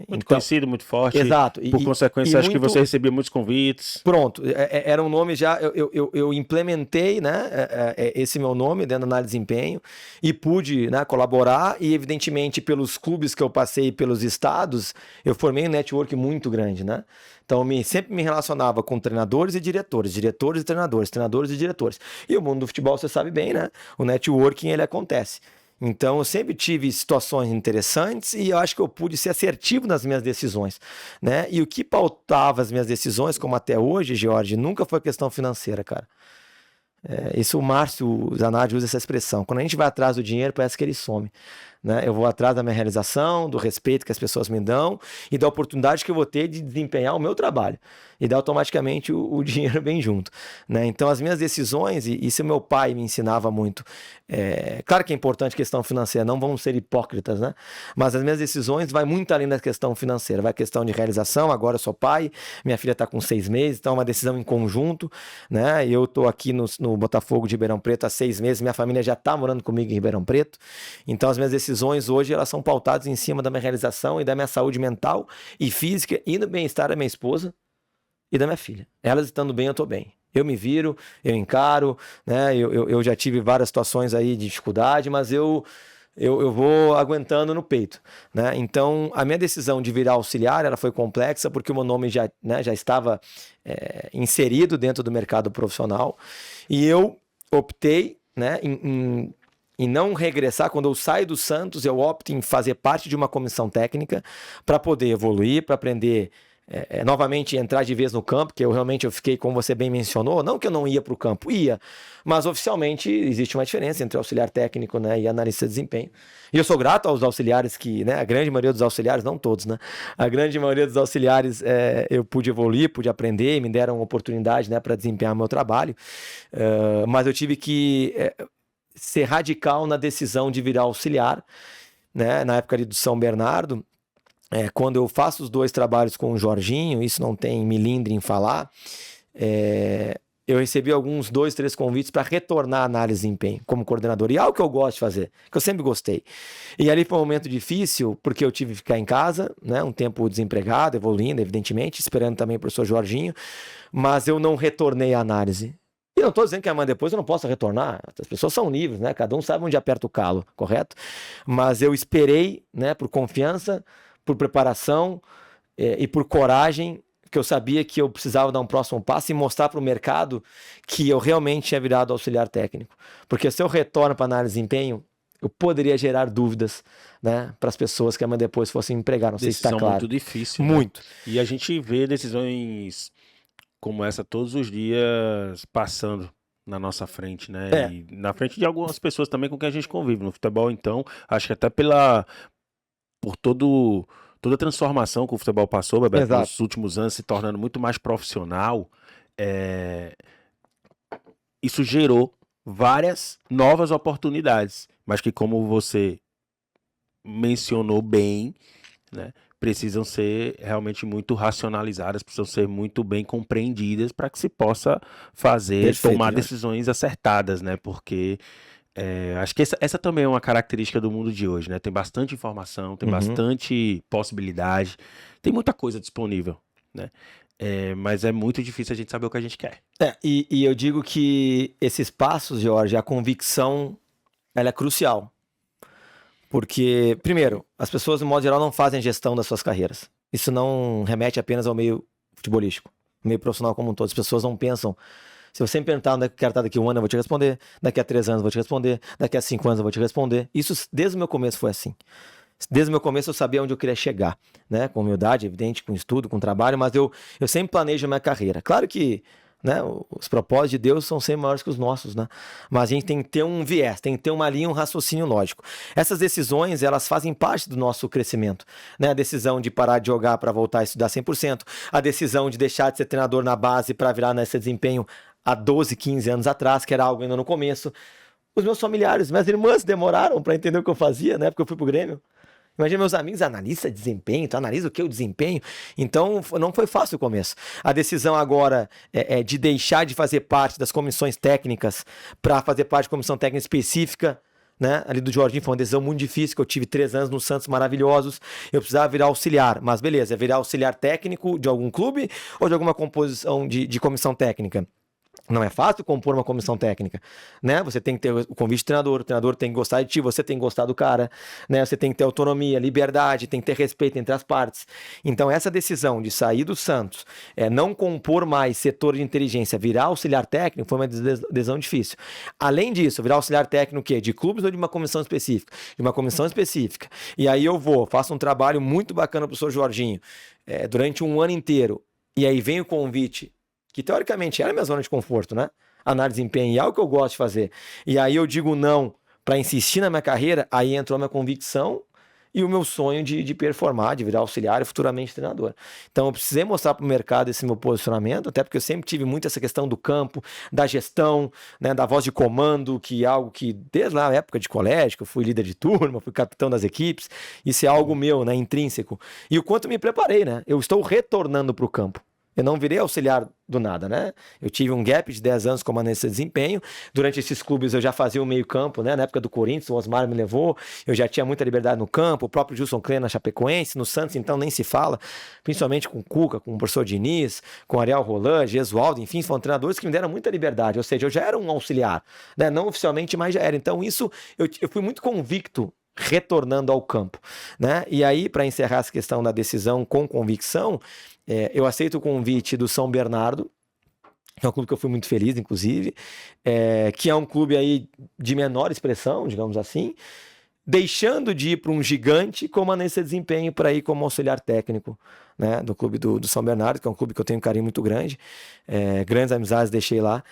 Muito conhecido, muito forte.
Exato.
Por consequência, acho que você recebia muitos convites.
Pronto. Era um nome já... Eu implementei, né, esse meu nome dentro da análise de desempenho e pude, né, colaborar e, evidentemente, pelos clubes que eu passei, pelos estados, eu formei um network muito grande, né? Então, sempre me relacionava com treinadores e diretores, diretores e treinadores, treinadores e diretores. E o mundo do futebol, você sabe bem, né? O networking, ele acontece. Então, eu sempre tive situações interessantes e eu acho que eu pude ser assertivo nas minhas decisões, né? E o que pautava as minhas decisões, como até hoje, Jorge, nunca foi questão financeira, cara. Isso o Márcio Zanardi usa essa expressão. Quando a gente vai atrás do dinheiro, parece que ele some. né? Eu vou atrás da minha realização, do respeito que as pessoas me dão e da oportunidade que eu vou ter de desempenhar o meu trabalho. E daí automaticamente o dinheiro vem junto, né? Então as minhas decisões, e isso meu pai me ensinava muito, claro que é importante a questão financeira, não vamos ser hipócritas, né? Mas as minhas decisões vai muito além da questão financeira, vai questão de realização. Agora eu sou pai, minha filha está com 6 meses, então é uma decisão em conjunto, né? Eu estou aqui no Botafogo de Ribeirão Preto há 6 meses, minha família já está morando comigo em Ribeirão Preto, então as minhas decisões hoje elas são pautadas em cima da minha realização e da minha saúde mental e física e do bem-estar da minha esposa e da minha filha. Elas estando bem, eu estou bem. Eu me viro, eu encaro, né? Eu já tive várias situações aí de dificuldade, mas eu vou aguentando no peito, né? Então, a minha decisão de virar auxiliar, ela foi complexa porque o meu nome já, né, já estava inserido dentro do mercado profissional e eu optei, né, em não regressar. Quando eu saio do Santos, eu opto em fazer parte de uma comissão técnica para poder evoluir, para aprender novamente entrar de vez no campo, que eu fiquei, como você bem mencionou, não que eu não ia para o campo, ia, mas oficialmente existe uma diferença entre auxiliar técnico, né, e analista de desempenho. E eu sou grato aos auxiliares que, né, a grande maioria dos auxiliares, não todos, né, a grande maioria dos auxiliares eu pude evoluir, pude aprender, me deram oportunidade, né, para desempenhar meu trabalho, mas eu tive que ser radical na decisão de virar auxiliar, né, na época ali do São Bernardo. Quando eu faço os 2 trabalhos com o Jorginho, isso não tem milindre em falar, eu recebi alguns 2, 3 convites para retornar à análise de desempenho como coordenador. E é algo que eu gosto de fazer, que eu sempre gostei. E ali foi um momento difícil, porque eu tive que ficar em casa, né, um tempo desempregado, evoluindo, evidentemente, esperando também o professor Jorginho, mas eu não retornei à análise. E não estou dizendo que amanhã depois eu não possa retornar, as pessoas são livres, né? Cada um sabe onde aperta o calo, correto? Mas eu esperei, né, por confiança, por preparação e por coragem, que eu sabia que eu precisava dar um próximo passo e mostrar para o mercado que eu realmente tinha virado auxiliar técnico. Porque se eu retorno para análise de desempenho, eu poderia gerar dúvidas, né, para as pessoas que amanhã depois fossem empregar. Não sei se está claro.
Muito difícil.
Muito.
Né? E a gente vê decisões como essa todos os dias passando na nossa frente, né? E na frente de algumas pessoas também com quem a gente convive no futebol. Então, acho que até por toda a transformação que o futebol passou, Bebeto, nos últimos anos, se tornando muito mais profissional, isso gerou várias novas oportunidades, mas que, como você mencionou bem, né, precisam ser realmente muito racionalizadas, precisam ser muito bem compreendidas para que se possa tomar decisões acertadas, né? Porque acho que essa também é uma característica do mundo de hoje, né? Tem bastante informação, tem bastante possibilidade, tem muita coisa disponível, né? Mas é muito difícil a gente saber o que a gente quer.
E eu digo que esses passos, Jorge, a convicção, ela é crucial. Porque, primeiro, as pessoas, de modo geral, não fazem gestão das suas carreiras. Isso não remete apenas ao meio futebolístico, meio profissional como um todo. As pessoas não pensam. Se você me perguntar onde é que eu quero estar daqui a 1 ano, eu vou te responder. Daqui a 3 anos, eu vou te responder. Daqui a 5 anos, eu vou te responder. Isso, desde o meu começo, foi assim. Desde o meu começo, eu sabia onde eu queria chegar, né? Com humildade, evidente, com estudo, com trabalho, mas eu sempre planejo a minha carreira. Claro que, né, os propósitos de Deus são sempre maiores que os nossos, né? Mas a gente tem que ter um viés, tem que ter uma linha, um raciocínio lógico. Essas decisões, elas fazem parte do nosso crescimento, né? A decisão de parar de jogar para voltar a estudar 100%, a decisão de deixar de ser treinador na base para virar nesse desempenho há 12, 15 anos atrás, que era algo ainda no começo. Os meus familiares, minhas irmãs demoraram para entender o que eu fazia, né? Porque eu fui pro Grêmio. Imagina meus amigos, analista de desempenho, tu analisa o que? O desempenho. Então, não foi fácil o começo. A decisão agora é de deixar de fazer parte das comissões técnicas para fazer parte de comissão técnica específica, né? Ali do Jorginho foi uma decisão muito difícil, que eu tive 3 anos no Santos maravilhosos. Eu precisava virar auxiliar, mas beleza, virar auxiliar técnico de algum clube ou de alguma composição de comissão técnica? Não é fácil compor uma comissão técnica, né? Você tem que ter o convite do treinador, o treinador tem que gostar de ti, você tem que gostar do cara, né? Você tem que ter autonomia, liberdade, tem que ter respeito entre as partes. Então, essa decisão de sair do Santos, não compor mais setor de inteligência, virar auxiliar técnico, foi uma decisão difícil. Além disso, virar auxiliar técnico o quê? De clubes ou de uma comissão específica? De uma comissão específica. E aí eu faço um trabalho muito bacana pro Sr. Jorginho, durante um ano inteiro, e aí vem o convite, que teoricamente era a minha zona de conforto, né? Análise de desempenho, é algo que eu gosto de fazer. E aí eu digo não para insistir na minha carreira, aí entrou a minha convicção e o meu sonho de performar, de virar auxiliar e futuramente treinador. Então eu precisei mostrar para o mercado esse meu posicionamento, até porque eu sempre tive muito essa questão do campo, da gestão, né, da voz de comando, que é algo que desde lá a época de colégio, que eu fui líder de turma, fui capitão das equipes, isso é algo meu, né, intrínseco. E o quanto eu me preparei, né? Eu estou retornando para o campo. Eu não virei auxiliar do nada, né? Eu tive um gap de 10 anos como analista de desempenho. Durante esses clubes eu já fazia o meio campo, né? Na época do Corinthians, o Osmar me levou. Eu já tinha muita liberdade no campo. O próprio Gilson Klein na Chapecoense. No Santos, então, nem se fala. Principalmente com o Cuca, com o professor Diniz, com o Ariel Roland, Gesualdo. Enfim, foram treinadores que me deram muita liberdade. Ou seja, eu já era um auxiliar, né? Não oficialmente, mas já era. Então, isso eu fui muito convicto retornando ao campo, né? E aí, para encerrar essa questão da decisão com convicção, eu aceito o convite do São Bernardo, que é um clube que eu fui muito feliz, inclusive, que é um clube aí de menor expressão, digamos assim, deixando de ir para um gigante como analista de desempenho para ir como auxiliar técnico, né, do clube do São Bernardo, que é um clube que eu tenho um carinho muito grande, grandes amizades deixei lá,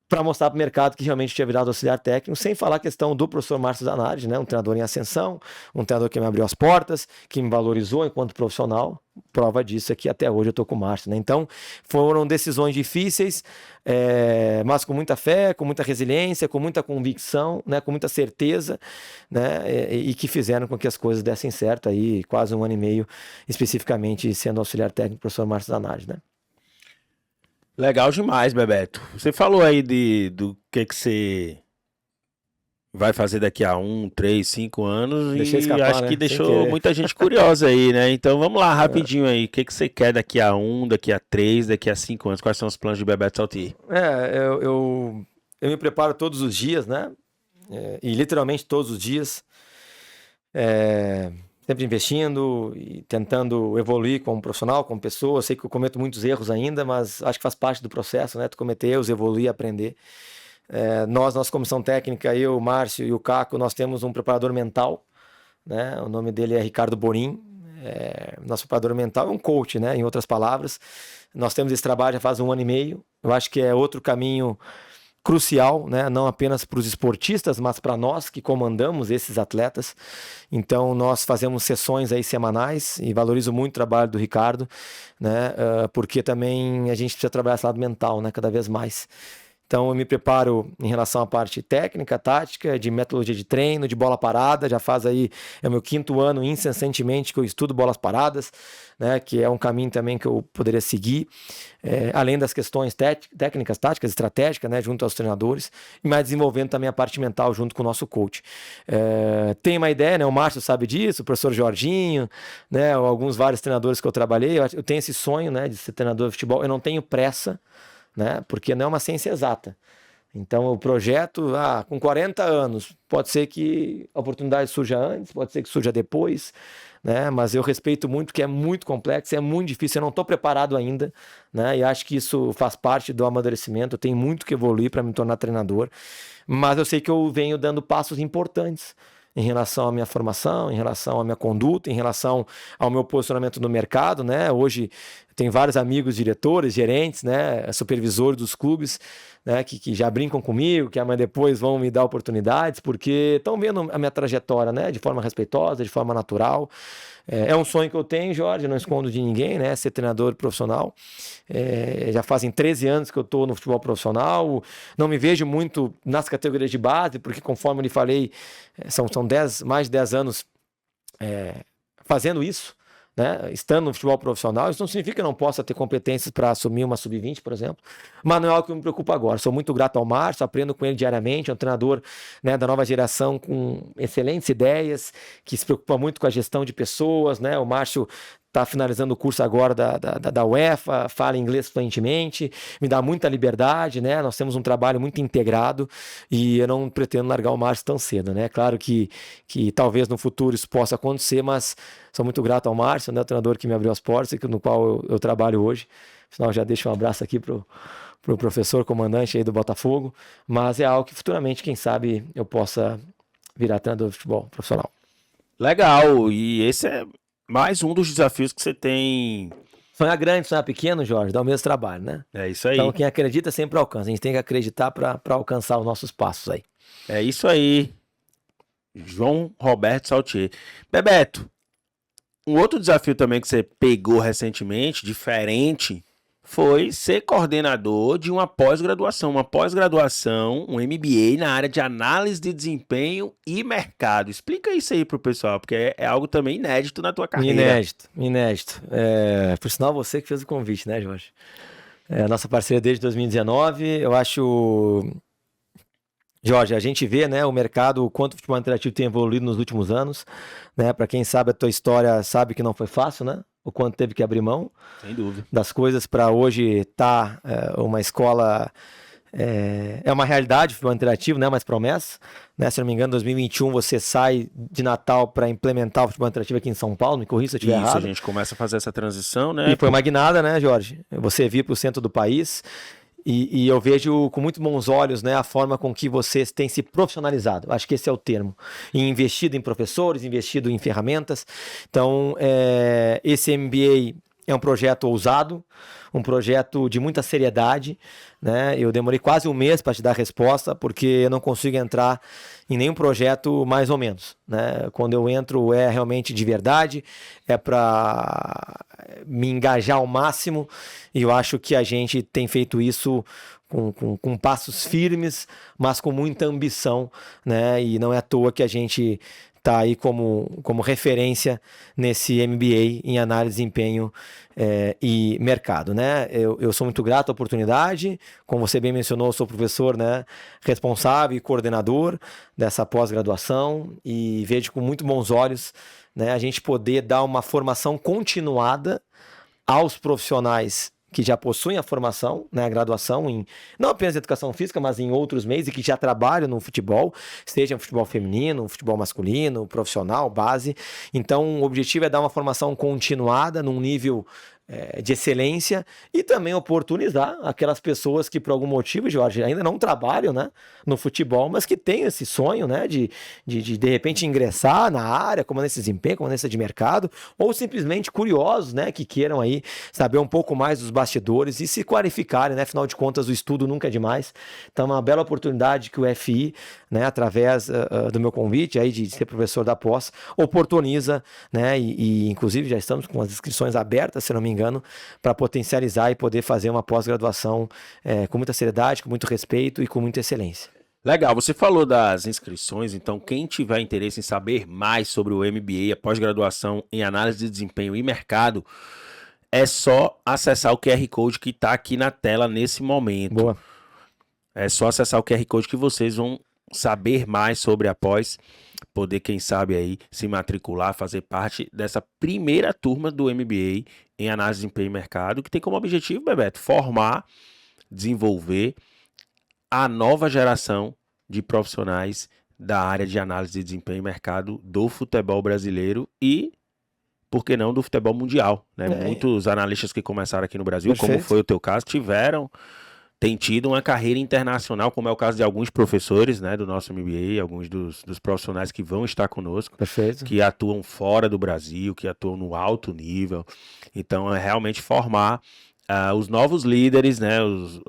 para mostrar para o mercado que realmente tinha virado auxiliar técnico, sem falar a questão do professor Márcio Zanardi, né? Um treinador em ascensão, um treinador que me abriu as portas, que me valorizou enquanto profissional. Prova disso é que até hoje eu estou com o Márcio, né? Então, foram decisões difíceis, mas com muita fé, com muita resiliência, com muita convicção, né? Com muita certeza, né? E que fizeram com que as coisas dessem certo aí, quase 1 ano e meio, especificamente sendo auxiliar técnico do professor Márcio Zanardi, né?
Legal demais, Bebeto. Você falou aí do que você vai fazer daqui a 1, 3, 5 anos
Deixei
e
escapar,
acho
né?
que
Sem
deixou
querer.
muita gente curiosa aí, né? Então vamos lá, rapidinho aí. O que você quer daqui a 1, daqui a 3, daqui a 5 anos? Quais são os planos de Bebeto Saltier?
Eu me preparo todos os dias, né? E literalmente todos os dias. Sempre investindo e tentando evoluir como profissional, como pessoa. Eu sei que eu cometo muitos erros ainda, mas acho que faz parte do processo, né? Tu cometer erros, evoluir e aprender. Nossa comissão técnica, eu, o Márcio e o Caco, nós temos um preparador mental, né? O nome dele é Ricardo Borim. Nosso preparador mental é um coach, né? Em outras palavras. Nós temos esse trabalho já faz 1 ano e meio. Eu acho que é outro caminho crucial, né? Não apenas para os esportistas, mas para nós que comandamos esses atletas. Então nós fazemos sessões aí semanais e valorizo muito o trabalho do Ricardo, né? Porque também a gente precisa trabalhar esse lado mental, né? Cada vez mais. Então eu me preparo em relação à parte técnica, tática, de metodologia de treino, de bola parada. Já faz aí, é o meu 5º ano incessantemente que eu estudo bolas paradas, né? Que é um caminho também que eu poderia seguir. Além das questões técnicas, táticas, estratégicas, né? Junto aos treinadores. E mais desenvolvendo também a parte mental junto com o nosso coach. Tem uma ideia, né? O Márcio sabe disso, o professor Jorginho, né? Vários treinadores que eu trabalhei. Eu tenho esse sonho, né? De ser treinador de futebol. Eu não tenho pressa, né? Porque não é uma ciência exata. Então, o projeto, com 40 anos, pode ser que a oportunidade surja antes, pode ser que surja depois, né? Mas eu respeito muito, que é muito complexo, é muito difícil, eu não estou preparado ainda, né? E acho que isso faz parte do amadurecimento, eu tenho muito que evoluir para me tornar treinador, mas eu sei que eu venho dando passos importantes em relação à minha formação, em relação à minha conduta, em relação ao meu posicionamento no mercado, né? Hoje tenho vários amigos diretores, gerentes, né? Supervisores dos clubes, né? Que já brincam comigo, que amanhã depois vão me dar oportunidades, porque estão vendo a minha trajetória, né? De forma respeitosa, de forma natural. É um sonho que eu tenho, Jorge, não escondo de ninguém, né? Ser treinador profissional. Já fazem 13 anos que eu estou no futebol profissional. Não me vejo muito nas categorias de base, porque conforme eu lhe falei, são mais de 10 anos fazendo isso, né? Estando no futebol profissional. Isso não significa que eu não possa ter competências para assumir uma sub-20, por exemplo, mas não é algo que me preocupa agora. Sou muito grato ao Márcio, aprendo com ele diariamente, é um treinador, né, da nova geração com excelentes ideias, que se preocupa muito com a gestão de pessoas, né? O Márcio está finalizando o curso agora da UEFA, fala inglês fluentemente, me dá muita liberdade, né? Nós temos um trabalho muito integrado e eu não pretendo largar o Márcio tão cedo, né? Claro que talvez no futuro isso possa acontecer, mas sou muito grato ao Márcio, né? O treinador que me abriu as portas e no qual eu trabalho hoje. Afinal, já deixo um abraço aqui pro professor comandante aí do Botafogo, mas é algo que futuramente, quem sabe, eu possa virar treinador de futebol profissional.
Legal, e esse é mais um dos desafios que você tem.
Sonhar grande, sonhar pequeno, Jorge, dá o mesmo trabalho, né?
É isso aí.
Então, quem acredita sempre alcança. A gente tem que acreditar para alcançar os nossos passos aí.
É isso aí. João Roberto Saltier. Bebeto, um outro desafio também que você pegou recentemente, diferente, foi ser coordenador de uma pós-graduação. Uma pós-graduação, um MBA na área de análise de desempenho e mercado. Explica isso aí pro pessoal, porque é algo também inédito na tua carreira.
Inédito. Por sinal, você que fez o convite, né, Jorge? Nossa parceria desde 2019, eu acho... Jorge, a gente vê, né, o mercado, o quanto o futebol interativo tem evoluído nos últimos anos, né? Para quem sabe a tua história, sabe que não foi fácil, né? O quanto teve que abrir mão.
Sem dúvida.
Das coisas para hoje tá uma escola, é uma realidade, o futebol interativo, né? Mas promessa, né? Se não me engano, em 2021 você sai de Natal para implementar o futebol interativo aqui em São Paulo, me corrija se eu estiver errado.
Isso, a gente começa a fazer essa transição, né?
E foi uma guinada, né, Jorge? Você vir para o centro do país. E eu vejo com muito bons olhos, né, a forma com que vocês têm se profissionalizado. Acho que esse é o termo. E investido em professores, investido em ferramentas. Então, esse MBA é um projeto ousado, um projeto de muita seriedade, né? Eu demorei quase um mês para te dar a resposta, porque eu não consigo entrar em nenhum projeto mais ou menos, né? Quando eu entro é realmente de verdade, é para me engajar ao máximo, e eu acho que a gente tem feito isso com passos firmes, mas com muita ambição, né? E não é à toa que a gente está aí como referência nesse MBA em análise de desempenho e mercado, né? Eu sou muito grato à oportunidade, como você bem mencionou, eu sou professor, né, responsável e coordenador dessa pós-graduação e vejo com muito bons olhos, né, a gente poder dar uma formação continuada aos profissionais que já possuem a formação, né, a graduação em não apenas educação física, mas em outros meios e que já trabalham no futebol, seja no futebol feminino, futebol masculino, profissional, base. Então, o objetivo é dar uma formação continuada num nível de excelência e também oportunizar aquelas pessoas que por algum motivo, Jorge, ainda não trabalham, né, no futebol, mas que têm esse sonho, né, de repente ingressar na área, como nesse desempenho, como nesse de mercado, ou simplesmente curiosos, né, que queiram aí saber um pouco mais dos bastidores e se qualificarem, né, afinal de contas o estudo nunca é demais. Então é uma bela oportunidade que o FI, né, através do meu convite aí de ser professor da pós, oportuniza, né, e inclusive já estamos com as inscrições abertas, se não me engano, para potencializar e poder fazer uma pós-graduação com muita seriedade, com muito respeito e com muita excelência.
Legal, você falou das inscrições, então quem tiver interesse em saber mais sobre o MBA, a pós-graduação em análise de desempenho e mercado, é só acessar o QR Code que está aqui na tela nesse momento.
Boa.
É só acessar o QR Code que vocês vão saber mais sobre a pós, poder, quem sabe, aí se matricular, fazer parte dessa primeira turma do MBA em análise de desempenho e mercado, que tem como objetivo, Bebeto, formar, desenvolver a nova geração de profissionais da área de análise de desempenho e mercado do futebol brasileiro e, por que não, do futebol mundial, né? Muitos analistas que começaram aqui no Brasil,
Perfeito.
como foi o teu caso, tem tido uma carreira internacional, como é o caso de alguns professores, né, do nosso MBA, alguns dos profissionais que vão estar conosco.
Perfeito.
Que atuam fora do Brasil, que atuam no alto nível. Então, é realmente formar os novos líderes, né,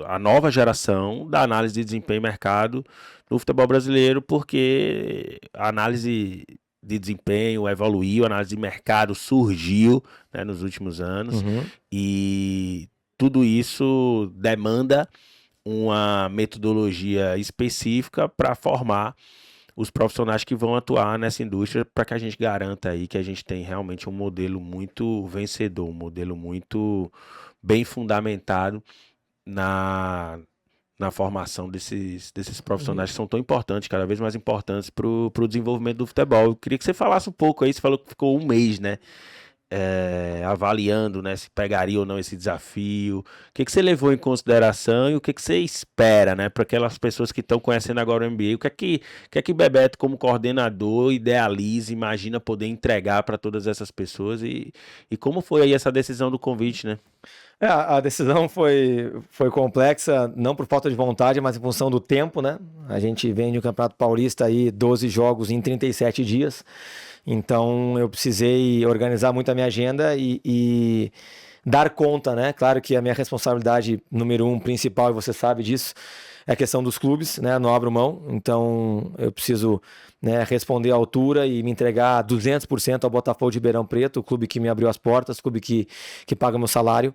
a nova geração da análise de desempenho e mercado no futebol brasileiro, porque a análise de desempenho evoluiu, a análise de mercado surgiu, né, nos últimos anos. E tudo isso demanda uma metodologia específica para formar os profissionais que vão atuar nessa indústria, para que a gente garanta aí que a gente tem realmente um modelo muito vencedor, um modelo muito bem fundamentado na formação desses profissionais que são tão importantes, cada vez mais importantes para o desenvolvimento do futebol. Eu queria que você falasse um pouco aí, você falou que ficou um mês, né? Avaliando, né, se pegaria ou não esse desafio, o que você levou em consideração e o que você espera, né, para aquelas pessoas que estão conhecendo agora o MBA, o que é que Bebeto, como coordenador, idealiza, imagina poder entregar para todas essas pessoas e como foi aí essa decisão do convite, né?
A decisão foi complexa, não por falta de vontade, mas em função do tempo, né? A gente vem de um Campeonato Paulista aí, 12 jogos em 37 dias. Então eu precisei organizar muito a minha agenda e dar conta, né? Claro que a minha responsabilidade número 1 principal, e você sabe disso, é a questão dos clubes, né? Não abro mão, então eu preciso, né, responder à altura e me entregar 200% ao Botafogo de Ribeirão Preto, o clube que me abriu as portas, o clube que paga meu salário,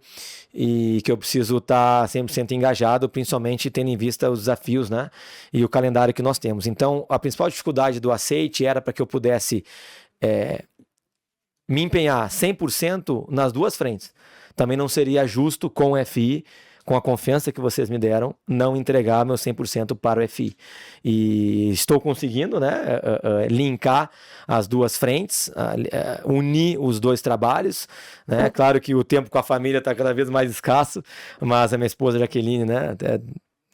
e que eu preciso estar 100% engajado, principalmente tendo em vista os desafios, né, e o calendário que nós temos. Então, a principal dificuldade do aceite era para que eu pudesse me empenhar 100% nas duas frentes. Também não seria justo com o FI, com a confiança que vocês me deram, não entregar meu 100% para o FI. E estou conseguindo, né, linkar as duas frentes, unir os dois trabalhos, né? Claro que o tempo com a família está cada vez mais escasso, mas a minha esposa Jaqueline, né, até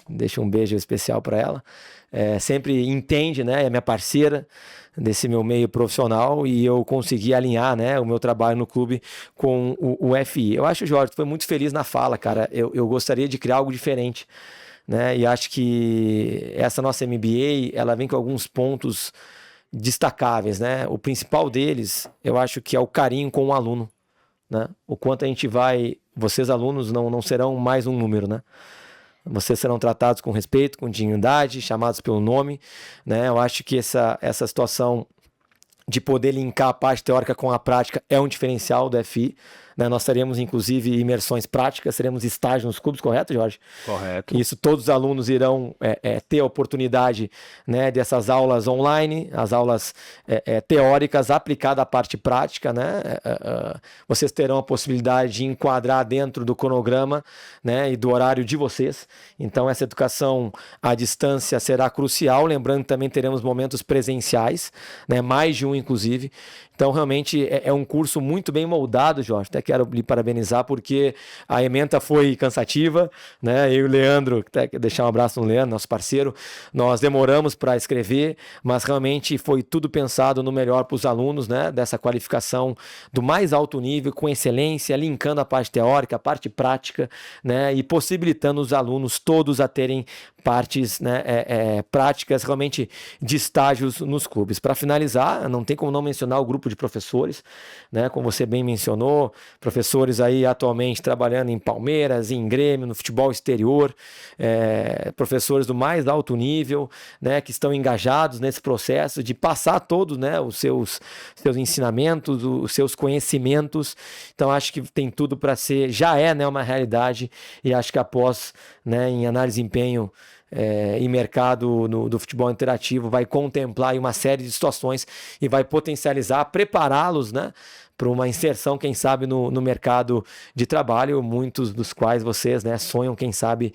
deixo um beijo especial para ela, sempre entende, né, é minha parceira desse meu meio profissional, e eu consegui alinhar, né, o meu trabalho no clube com o FI. Eu acho, Jorge, tu foi muito feliz na fala, cara. Eu gostaria de criar algo diferente, né, e acho que essa nossa MBA, ela vem com alguns pontos destacáveis, né. O principal deles, eu acho que é o carinho com o aluno, né, o quanto a gente vai, vocês alunos não serão mais um número, né. Vocês serão tratados com respeito, com dignidade, chamados pelo nome, né? Eu acho que essa situação de poder linkar a parte teórica com a prática é um diferencial do FI, né? Nós teremos, inclusive, imersões práticas, teremos estágio nos clubes, correto, Jorge?
Correto.
Isso, todos os alunos irão ter a oportunidade, né, dessas aulas online, as aulas teóricas aplicadas à parte prática, né? Vocês terão a possibilidade de enquadrar dentro do cronograma, né, e do horário de vocês. Então, essa educação à distância será crucial. Lembrando que também teremos momentos presenciais, né, mais de um, inclusive. Então, realmente, é um curso muito bem moldado, Jorge. Até quero lhe parabenizar, porque a ementa foi cansativa, né? Eu e o Leandro, até deixar um abraço no Leandro, nosso parceiro, nós demoramos para escrever, mas realmente foi tudo pensado no melhor para os alunos, né? Dessa qualificação do mais alto nível, com excelência, linkando a parte teórica, a parte prática, né? E possibilitando os alunos todos a terem partes, né, práticas realmente de estágios nos clubes. Para finalizar, não tem como não mencionar o grupo de professores, né, como você bem mencionou, professores aí atualmente trabalhando em Palmeiras, em Grêmio, no futebol exterior, professores do mais alto nível, né, que estão engajados nesse processo de passar todos, né, os seus ensinamentos, os seus conhecimentos. Então acho que tem tudo para ser, já é, né, uma realidade, e acho que após, né, em análise de desempenho e mercado do futebol interativo, vai contemplar aí uma série de situações e vai potencializar, prepará-los, né, para uma inserção, quem sabe, no mercado de trabalho, muitos dos quais vocês, né, sonham, quem sabe,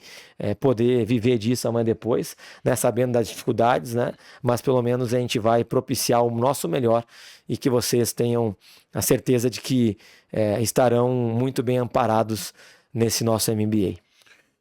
poder viver disso amanhã depois, né, sabendo das dificuldades, né, mas pelo menos a gente vai propiciar o nosso melhor, e que vocês tenham a certeza de que estarão muito bem amparados nesse nosso MBA.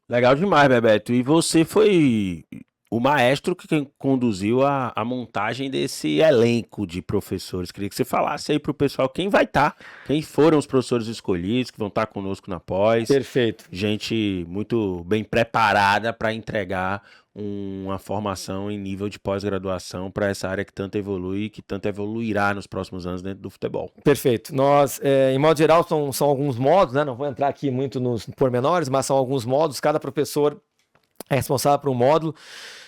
Legal demais, Bebeto. E você foi o maestro que conduziu a montagem desse elenco de professores. Queria que você falasse aí para o pessoal quem vai estar, quem foram os professores escolhidos, que vão estar conosco na pós.
Perfeito.
Gente muito bem preparada para entregar uma formação em nível de pós-graduação para essa área que tanto evolui e que tanto evoluirá nos próximos anos dentro do futebol.
Perfeito. Nós, em modo geral, são alguns modos, né? Não vou entrar aqui muito nos pormenores, mas são alguns modos. Cada professor é responsável por um módulo.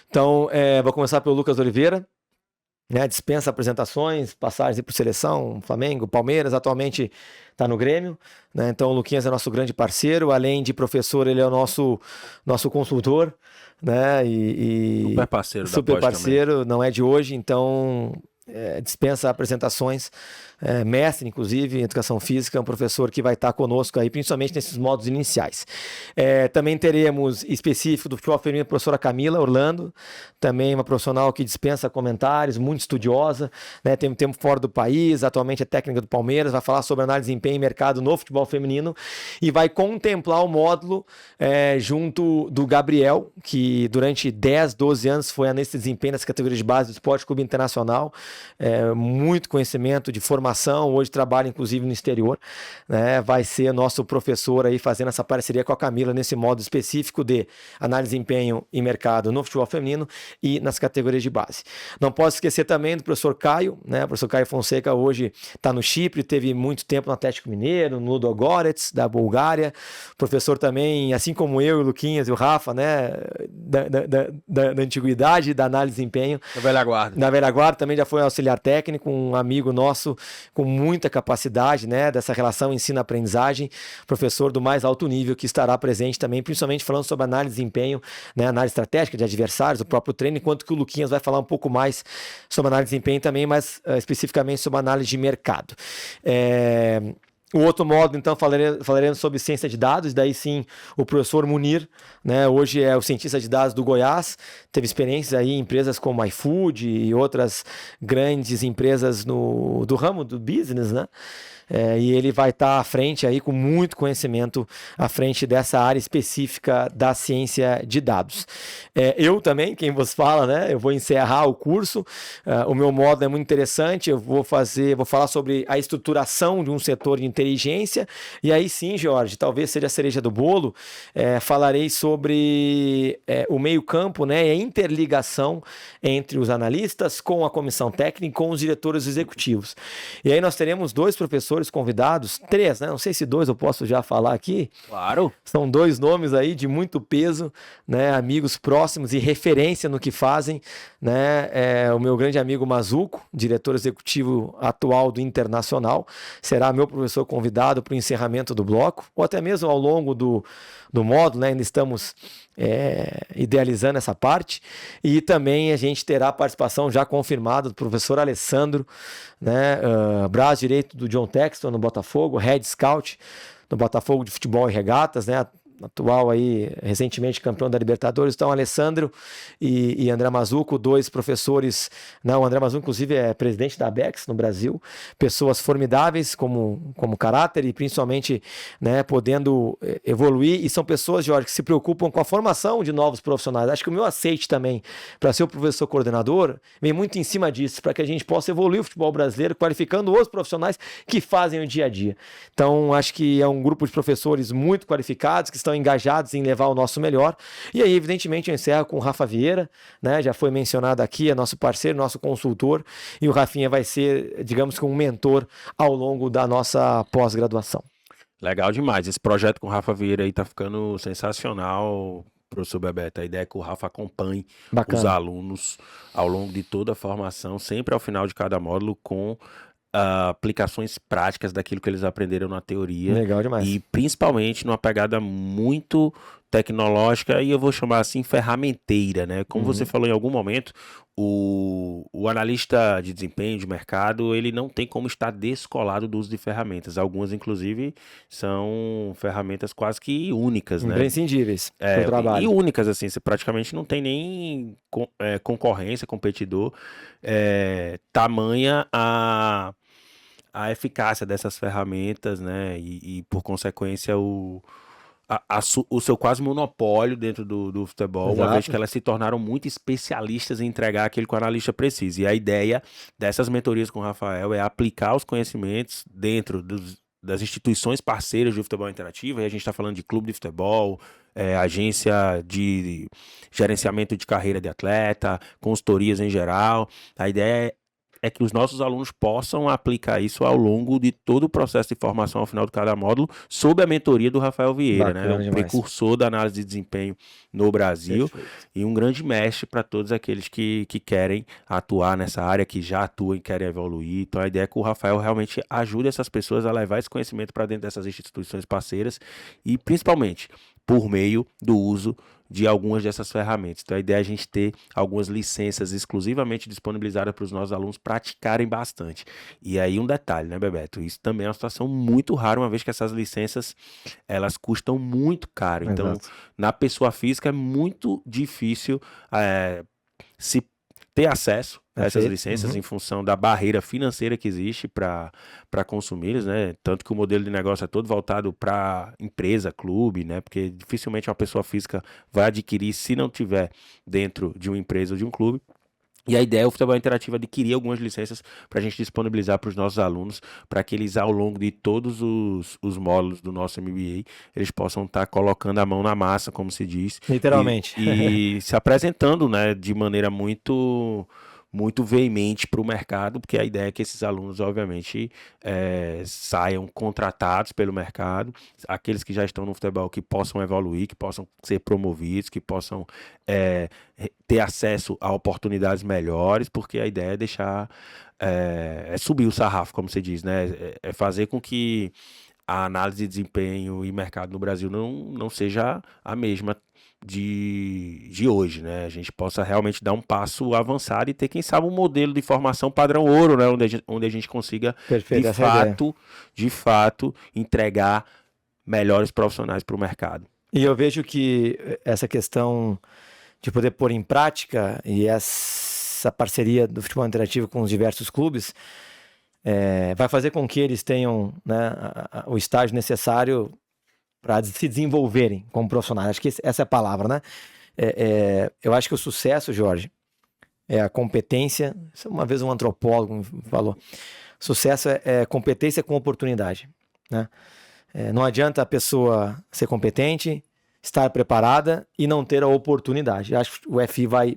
Então, vou começar pelo Lucas Oliveira, né? Dispensa apresentações, passagens por seleção, Flamengo, Palmeiras, atualmente está no Grêmio, né? Então o Luquinhas é nosso grande parceiro, além de professor, ele é o nosso consultor, né?
Super parceiro
super parceiro, também. Não é de hoje, então dispensa apresentações, mestre, inclusive, em educação física, um professor que vai estar conosco aí, principalmente nesses modos iniciais. Também teremos específico do futebol feminino a professora Camila Orlando, também uma profissional que dispensa comentários, muito estudiosa, né? Tem um tempo fora do país, atualmente é técnica do Palmeiras, vai falar sobre análise de desempenho e mercado no futebol feminino, e vai contemplar o módulo junto do Gabriel, que durante 10, 12 anos foi analista de desempenho nas categorias de base do Esporte Clube Internacional, muito conhecimento de formação, hoje trabalha inclusive no exterior, né? Vai ser nosso professor aí fazendo essa parceria com a Camila nesse modo específico de análise de desempenho e mercado no futebol feminino e nas categorias de base. Não posso esquecer também do professor Caio, né? O professor Caio Fonseca hoje está no Chipre, teve muito tempo no Atlético Mineiro, no Ludogorets, da Bulgária. Professor também, assim como eu, o Luquinhas e o Rafa, né? Da antiguidade, da análise de desempenho.
Da velha guarda.
Da velha guarda, também já foi auxiliar técnico, um amigo nosso com muita capacidade, né? Dessa relação ensino-aprendizagem, professor do mais alto nível que estará presente também, principalmente falando sobre análise de desempenho, né? Análise estratégica de adversários, o próprio treino, enquanto que o Luquinhas vai falar um pouco mais sobre análise de desempenho também, mas especificamente sobre análise de mercado. O outro modo, então, falaremos sobre ciência de dados, daí sim o professor Munir, né, hoje é o cientista de dados do Goiás, teve experiências aí em empresas como iFood e outras grandes empresas do ramo do business, né? E ele vai estar à frente aí com muito conhecimento à frente dessa área específica da ciência de dados. Eu também, quem vos fala, né? Eu vou encerrar o curso. O meu módulo é muito interessante. Eu vou falar sobre a estruturação de um setor de inteligência. E aí sim, Jorge, talvez seja a cereja do bolo. Falarei sobre o meio-campo, né? E a interligação entre os analistas com a comissão técnica e com os diretores executivos. E aí nós teremos 2 professores convidados, 3, né? Não sei se 2 eu posso já falar aqui.
Claro.
São 2 nomes aí de muito peso, né? Amigos próximos e referência no que fazem, né? O meu grande amigo Mazuco, diretor executivo atual do Internacional, será meu professor convidado para o encerramento do bloco, ou até mesmo ao longo do módulo, né? Ainda estamos idealizando essa parte, e também a gente terá a participação já confirmada do professor Alessandro, né? Braço direito do John Texton no Botafogo, Head Scout no Botafogo de Futebol e Regatas, né? Atual aí, recentemente campeão da Libertadores. Então, Alessandro e André Mazuco, 2 professores, não, o André Mazuco inclusive é presidente da ABEX no Brasil, pessoas formidáveis como caráter e principalmente, né, podendo evoluir, e são pessoas, Jorge, que se preocupam com a formação de novos profissionais. Acho que o meu aceite também para ser o professor coordenador vem muito em cima disso, para que a gente possa evoluir o futebol brasileiro, qualificando os profissionais que fazem o dia a dia. Então, acho que é um grupo de professores muito qualificados, que estão engajados em levar o nosso melhor. E aí, evidentemente, eu encerro com o Rafa Vieira, né? Já foi mencionado aqui, é nosso parceiro, nosso consultor, e o Rafinha vai ser, digamos que um mentor ao longo da nossa pós-graduação.
Legal demais. Esse projeto com o Rafa Vieira aí tá ficando sensacional, professor Bebeto. A ideia é que o Rafa acompanhe os alunos ao longo de toda a formação, sempre ao final de cada módulo, com aplicações práticas daquilo que eles aprenderam na teoria.
Legal demais.
E principalmente numa pegada muito tecnológica, e eu vou chamar assim ferramenteira, né? Como você falou em algum momento, o analista de desempenho de mercado, ele não tem como estar descolado do uso de ferramentas. Algumas, inclusive, são ferramentas quase que únicas, né?
Imprescindíveis para o trabalho.
E únicas, assim, você praticamente não tem nem concorrência, competidor, tamanha a eficácia dessas ferramentas, né? E por consequência, o seu quase monopólio dentro do futebol,
Exato.
uma vez que elas se tornaram muito especialistas em entregar aquilo que o analista precisa. E a ideia dessas mentorias com o Rafael é aplicar os conhecimentos dentro das instituições parceiras do futebol interativo. Aí a gente está falando de clube de futebol, agência de gerenciamento de carreira de atleta, consultorias em geral. A ideia é que os nossos alunos possam aplicar isso ao longo de todo o processo de formação ao final de cada módulo, sob a mentoria do Rafael Vieira, né? Um precursor da análise de desempenho no Brasil. Perfeito. E um grande mestre para todos aqueles que querem atuar nessa área, que já atuam e querem evoluir. Então a ideia é que o Rafael realmente ajude essas pessoas a levar esse conhecimento para dentro dessas instituições parceiras e principalmente por meio do uso de algumas dessas ferramentas. Então a ideia é a gente ter algumas licenças exclusivamente disponibilizadas para os nossos alunos praticarem bastante. E aí um detalhe, né, Bebeto? Isso também é uma situação muito rara, uma vez que essas licenças, elas custam muito caro. Então, na pessoa física é muito difícil se ter acesso a essas licenças em função da barreira financeira que existe para consumi-las, né? Tanto que o modelo de negócio é todo voltado para empresa, clube, né? Porque dificilmente uma pessoa física vai adquirir se não tiver dentro de uma empresa ou de um clube. E a ideia é o Futebol Interativo adquirir algumas licenças para a gente disponibilizar para os nossos alunos, para que eles, ao longo de todos os módulos do nosso MBA, eles possam estar colocando a mão na massa, como se diz,
Literalmente.
e se apresentando, né, de maneira muito veemente para o mercado, porque a ideia é que esses alunos, obviamente, saiam contratados pelo mercado, aqueles que já estão no futebol que possam evoluir, que possam ser promovidos, que possam ter acesso a oportunidades melhores, porque a ideia é deixar subir o sarrafo, como você diz, né? É fazer com que a análise de desempenho e mercado no Brasil não seja a mesma de hoje, né? A gente possa realmente dar um passo avançado e ter, quem sabe, um modelo de formação padrão ouro, né? Onde a gente consiga,
Perfeito, essa é a ideia.
de fato, entregar melhores profissionais para o mercado.
E eu vejo que essa questão de poder pôr em prática e essa parceria do futebol interativo com os diversos clubes vai fazer com que eles tenham, né, o estágio necessário para se desenvolverem como profissionais. Acho que essa é a palavra, né? Eu acho que o sucesso, Jorge, é a competência. Uma vez um antropólogo falou: sucesso é competência com oportunidade, né? Não adianta a pessoa ser competente, estar preparada e não ter a oportunidade. Acho que o FI vai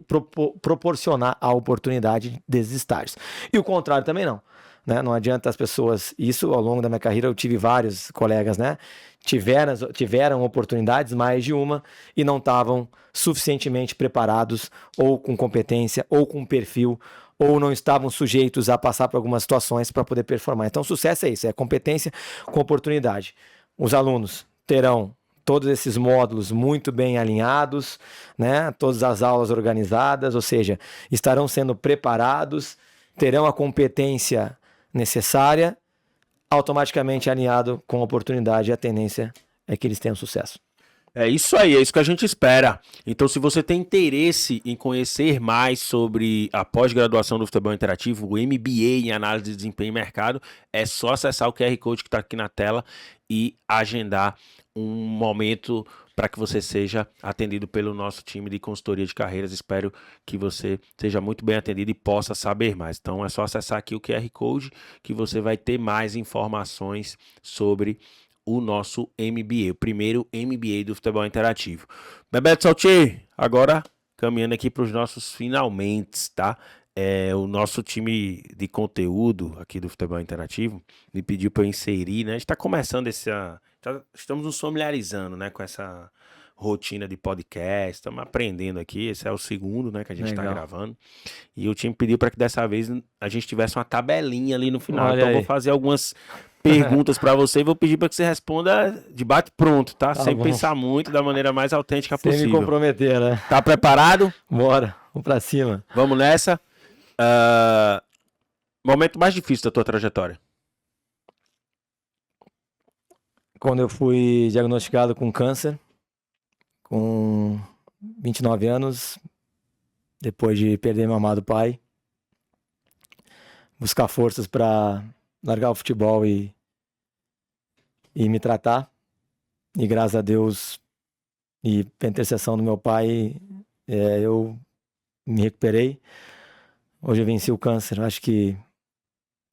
proporcionar a oportunidade desses estágios. E o contrário também não. Né? Não adianta as pessoas... Isso, ao longo da minha carreira, eu tive vários colegas, né? Tiveram oportunidades, mais de uma, e não estavam suficientemente preparados, ou com competência, ou com perfil, ou não estavam sujeitos a passar por algumas situações para poder performar. Então, sucesso é isso, é competência com oportunidade. Os alunos terão todos esses módulos muito bem alinhados, né? Todas as aulas organizadas, ou seja, estarão sendo preparados, terão a competência necessária, automaticamente alinhado com a oportunidade, e a tendência é que eles tenham sucesso.
É isso aí, é isso que a gente espera. Então, se você tem interesse em conhecer mais sobre a pós-graduação do futebol interativo, o MBA em análise de desempenho e mercado, é só acessar o QR Code que está aqui na tela e agendar um momento para que você seja atendido pelo nosso time de consultoria de carreiras. Espero que você seja muito bem atendido e possa saber mais. Então, é só acessar aqui o QR Code que você vai ter mais informações sobre o nosso MBA, o primeiro MBA do futebol interativo. Bebeto Saltier, agora caminhando aqui para os nossos finalmente, tá? O nosso time de conteúdo aqui do futebol interativo me pediu para eu inserir, né? A gente está começando estamos nos familiarizando, né, com essa rotina de podcast, estamos aprendendo aqui, esse é o segundo, né, que a gente está gravando, e o time pediu para que dessa vez a gente tivesse uma tabelinha ali no final. Olha, então eu vou fazer algumas perguntas para você e vou pedir para que você responda de bate pronto, tá? Sem pensar muito, da maneira mais autêntica possível.
Sem me comprometer, né?
Tá preparado?
Bora, vamos para cima.
Vamos nessa. Momento mais difícil da tua trajetória?
Quando eu fui diagnosticado com câncer, com 29 anos, depois de perder meu amado pai, buscar forças para largar o futebol e me tratar. E graças a Deus e pela intercessão do meu pai, eu me recuperei. Hoje eu venci o câncer. Acho que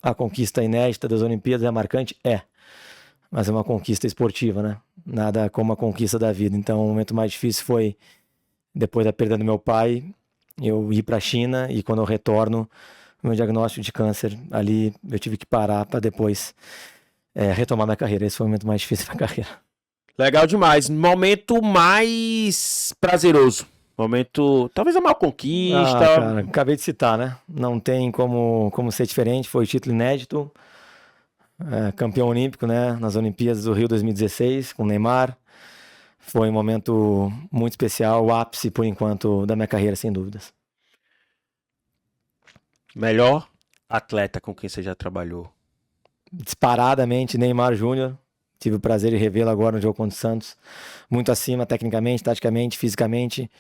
a conquista inédita das Olimpíadas é marcante? Mas é uma conquista esportiva, né? Nada como a conquista da vida. Então, o momento mais difícil foi, depois da perda do meu pai, eu ir para a China, e quando eu retorno, meu diagnóstico de câncer, ali eu tive que parar para depois retomar minha carreira. Esse foi o momento mais difícil da carreira.
Legal demais. Momento mais prazeroso. Momento, talvez a maior conquista.
Cara, acabei de citar, né? Não tem como ser diferente. Foi título inédito. Campeão olímpico, né, nas Olimpíadas do Rio 2016 com o Neymar. Foi um momento muito especial, o ápice por enquanto da minha carreira, sem dúvidas.
Melhor atleta com quem você já trabalhou?
Disparadamente, Neymar Júnior. Tive o prazer de revê-lo agora no jogo contra o Santos. Muito acima tecnicamente, taticamente, fisicamente,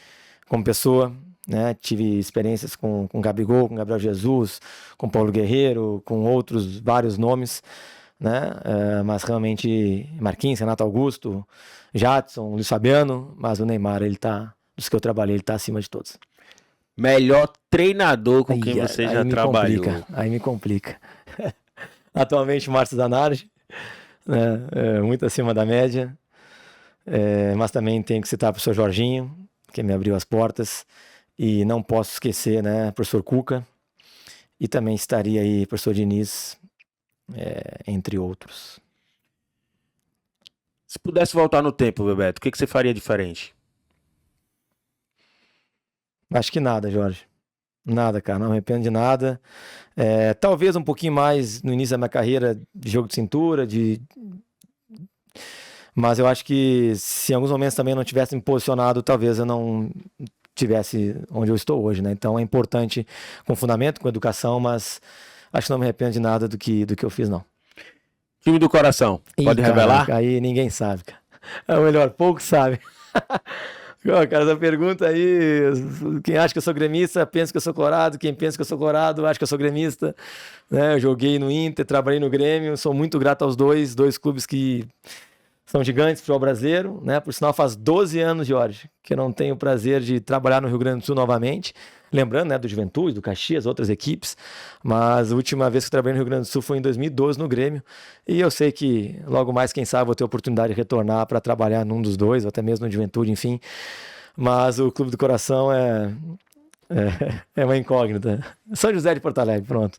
como pessoa. Né? Tive experiências com Gabigol, com Gabriel Jesus, com Paulo Guerreiro, com outros vários nomes, né? Mas realmente Marquinhos, Renato Augusto, Jadson, Luiz Fabiano, mas o Neymar, dos que eu trabalhei, ele está acima de todos.
Melhor treinador com quem você já trabalhou.
Aí me complica. Atualmente, Márcio Zanardi, né? Muito acima da média. Mas também tenho que citar o professor Jorginho, que me abriu as portas. E não posso esquecer, né, professor Cuca. E também estaria aí professor Diniz, entre outros.
Se pudesse voltar no tempo, Bebeto, o que você faria diferente?
Acho que nada, Jorge. Nada, cara. Não me arrependo de nada. Talvez um pouquinho mais no início da minha carreira de jogo de cintura, mas eu acho que se em alguns momentos também eu não tivesse me posicionado, talvez eu não tivesse onde eu estou hoje, né? Então é importante com fundamento, com educação, mas acho que não me arrependo de nada do que eu fiz, não.
Time do coração, pode revelar?
Aí ninguém sabe, cara. É o melhor, pouco sabe. Cara, essa pergunta aí, quem acha que eu sou gremista, pensa que eu sou colorado, quem pensa que eu sou colorado, acha que eu sou gremista, né? Eu joguei no Inter, trabalhei no Grêmio, sou muito grato aos dois clubes que são gigantes do futebol brasileiro, né? Por sinal, faz 12 anos, Jorge, que eu não tenho o prazer de trabalhar no Rio Grande do Sul novamente. Lembrando, né, do Juventude, do Caxias, outras equipes. Mas a última vez que eu trabalhei no Rio Grande do Sul foi em 2012, no Grêmio. E eu sei que logo mais, quem sabe, vou ter a oportunidade de retornar para trabalhar num dos dois, ou até mesmo no Juventude, enfim. Mas o Clube do Coração é uma incógnita. São José de Porto Alegre, pronto.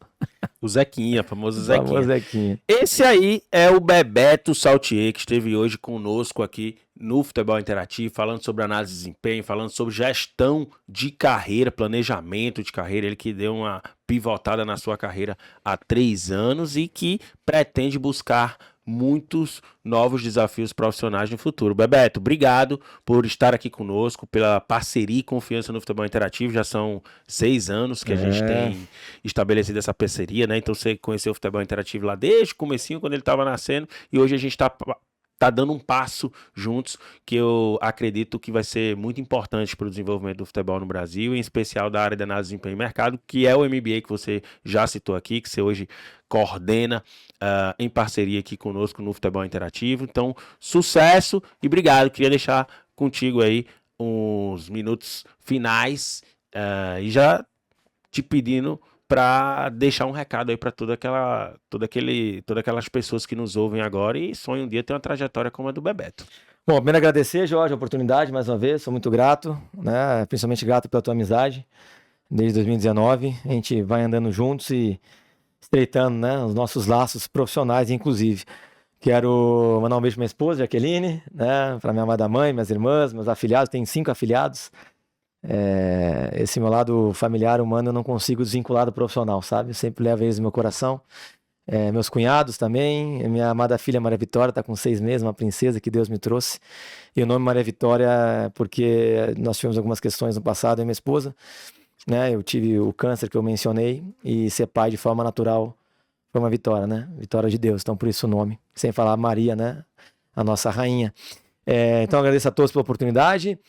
O Zequinha, famoso Zequinha.
Famoso Zequinha.
Esse aí é o Bebeto Saltier, que esteve hoje conosco aqui no Futebol Interativo, falando sobre análise de desempenho, falando sobre gestão de carreira, planejamento de carreira. Ele que deu uma pivotada na sua carreira há 3 anos e que pretende buscar muitos novos desafios profissionais no futuro. Bebeto, obrigado por estar aqui conosco, pela parceria e confiança no Futebol Interativo. Já são 6 anos que a gente tem estabelecido essa parceria, né? Então você conheceu o Futebol Interativo lá desde o comecinho, quando ele estava nascendo, e hoje a gente tá dando um passo juntos que eu acredito que vai ser muito importante para o desenvolvimento do futebol no Brasil, em especial da área de análise de desempenho e mercado, que é o MBA que você já citou aqui, que você hoje coordena em parceria aqui conosco no Futebol Interativo. Então, sucesso e obrigado. Queria deixar contigo aí uns minutos finais e já te pedindo para deixar um recado aí para todas aquelas pessoas que nos ouvem agora e sonham um dia ter uma trajetória como a do Bebeto.
Bom, primeiro agradecer, Jorge, a oportunidade mais uma vez, sou muito grato, né? Principalmente grato pela tua amizade desde 2019. A gente vai andando juntos e estreitando, né, os nossos laços profissionais, inclusive. Quero mandar um beijo para minha esposa, Jaqueline, né, para minha amada mãe, minhas irmãs, meus afilhados, tenho 5 afilhados. Esse meu lado familiar humano eu não consigo desvincular do profissional, sabe? Eu sempre levo eles no meu coração. Meus cunhados também, minha amada filha Maria Vitória está com 6 meses, uma princesa que Deus me trouxe. E o nome Maria Vitória é porque nós tivemos algumas questões no passado, eu e minha esposa, né? Eu tive o câncer que eu mencionei e ser pai de forma natural foi uma vitória, né? Vitória de Deus, então por isso o nome. Sem falar Maria, né? A nossa rainha. Então agradeço a todos pela oportunidade,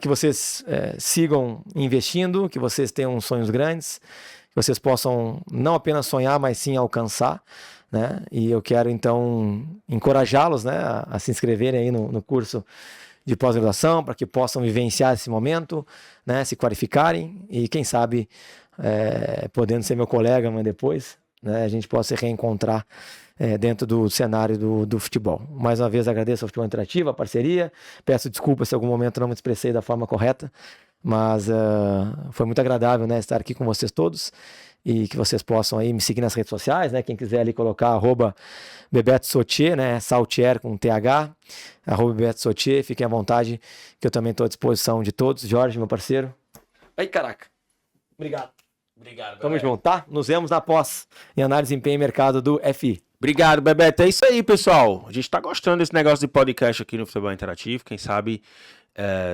que vocês sigam investindo, que vocês tenham sonhos grandes, que vocês possam não apenas sonhar, mas sim alcançar, né? E eu quero então encorajá-los, né, a se inscreverem aí no curso de pós-graduação, para que possam vivenciar esse momento, né, se qualificarem e quem sabe, podendo ser meu colega, mas depois, né, a gente possa se reencontrar dentro do cenário do futebol. Mais uma vez agradeço ao Futebol Interativo, a parceria, peço desculpas se em algum momento não me expressei da forma correta, mas foi muito agradável, né, estar aqui com vocês todos e que vocês possam aí me seguir nas redes sociais, né, quem quiser ali colocar @Bebeto Saltier, né, Saltier com TH, @Bebeto Saltier, fiquem à vontade que eu também estou à disposição de todos. Jorge, meu parceiro. Ai, caraca. Obrigado.
Obrigado, Bebeto.
Tamo junto, tá? Nos vemos na pós em análise de desempenho e mercado do FI.
Obrigado, Bebeto. É isso aí, pessoal. A gente tá gostando desse negócio de podcast aqui no Futebol Interativo. Quem sabe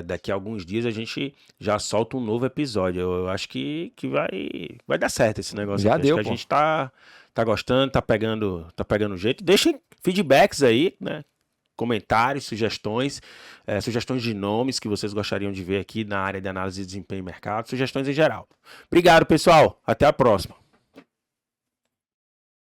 daqui a alguns dias a gente já solta um novo episódio. Eu acho que vai dar certo esse negócio.
Já
aqui.
deu,
acho que a gente tá gostando, tá pegando jeito. Deixem feedbacks aí, né? Comentários, sugestões de nomes que vocês gostariam de ver aqui na área de análise de desempenho e mercado, sugestões em geral. Obrigado, pessoal. Até a próxima.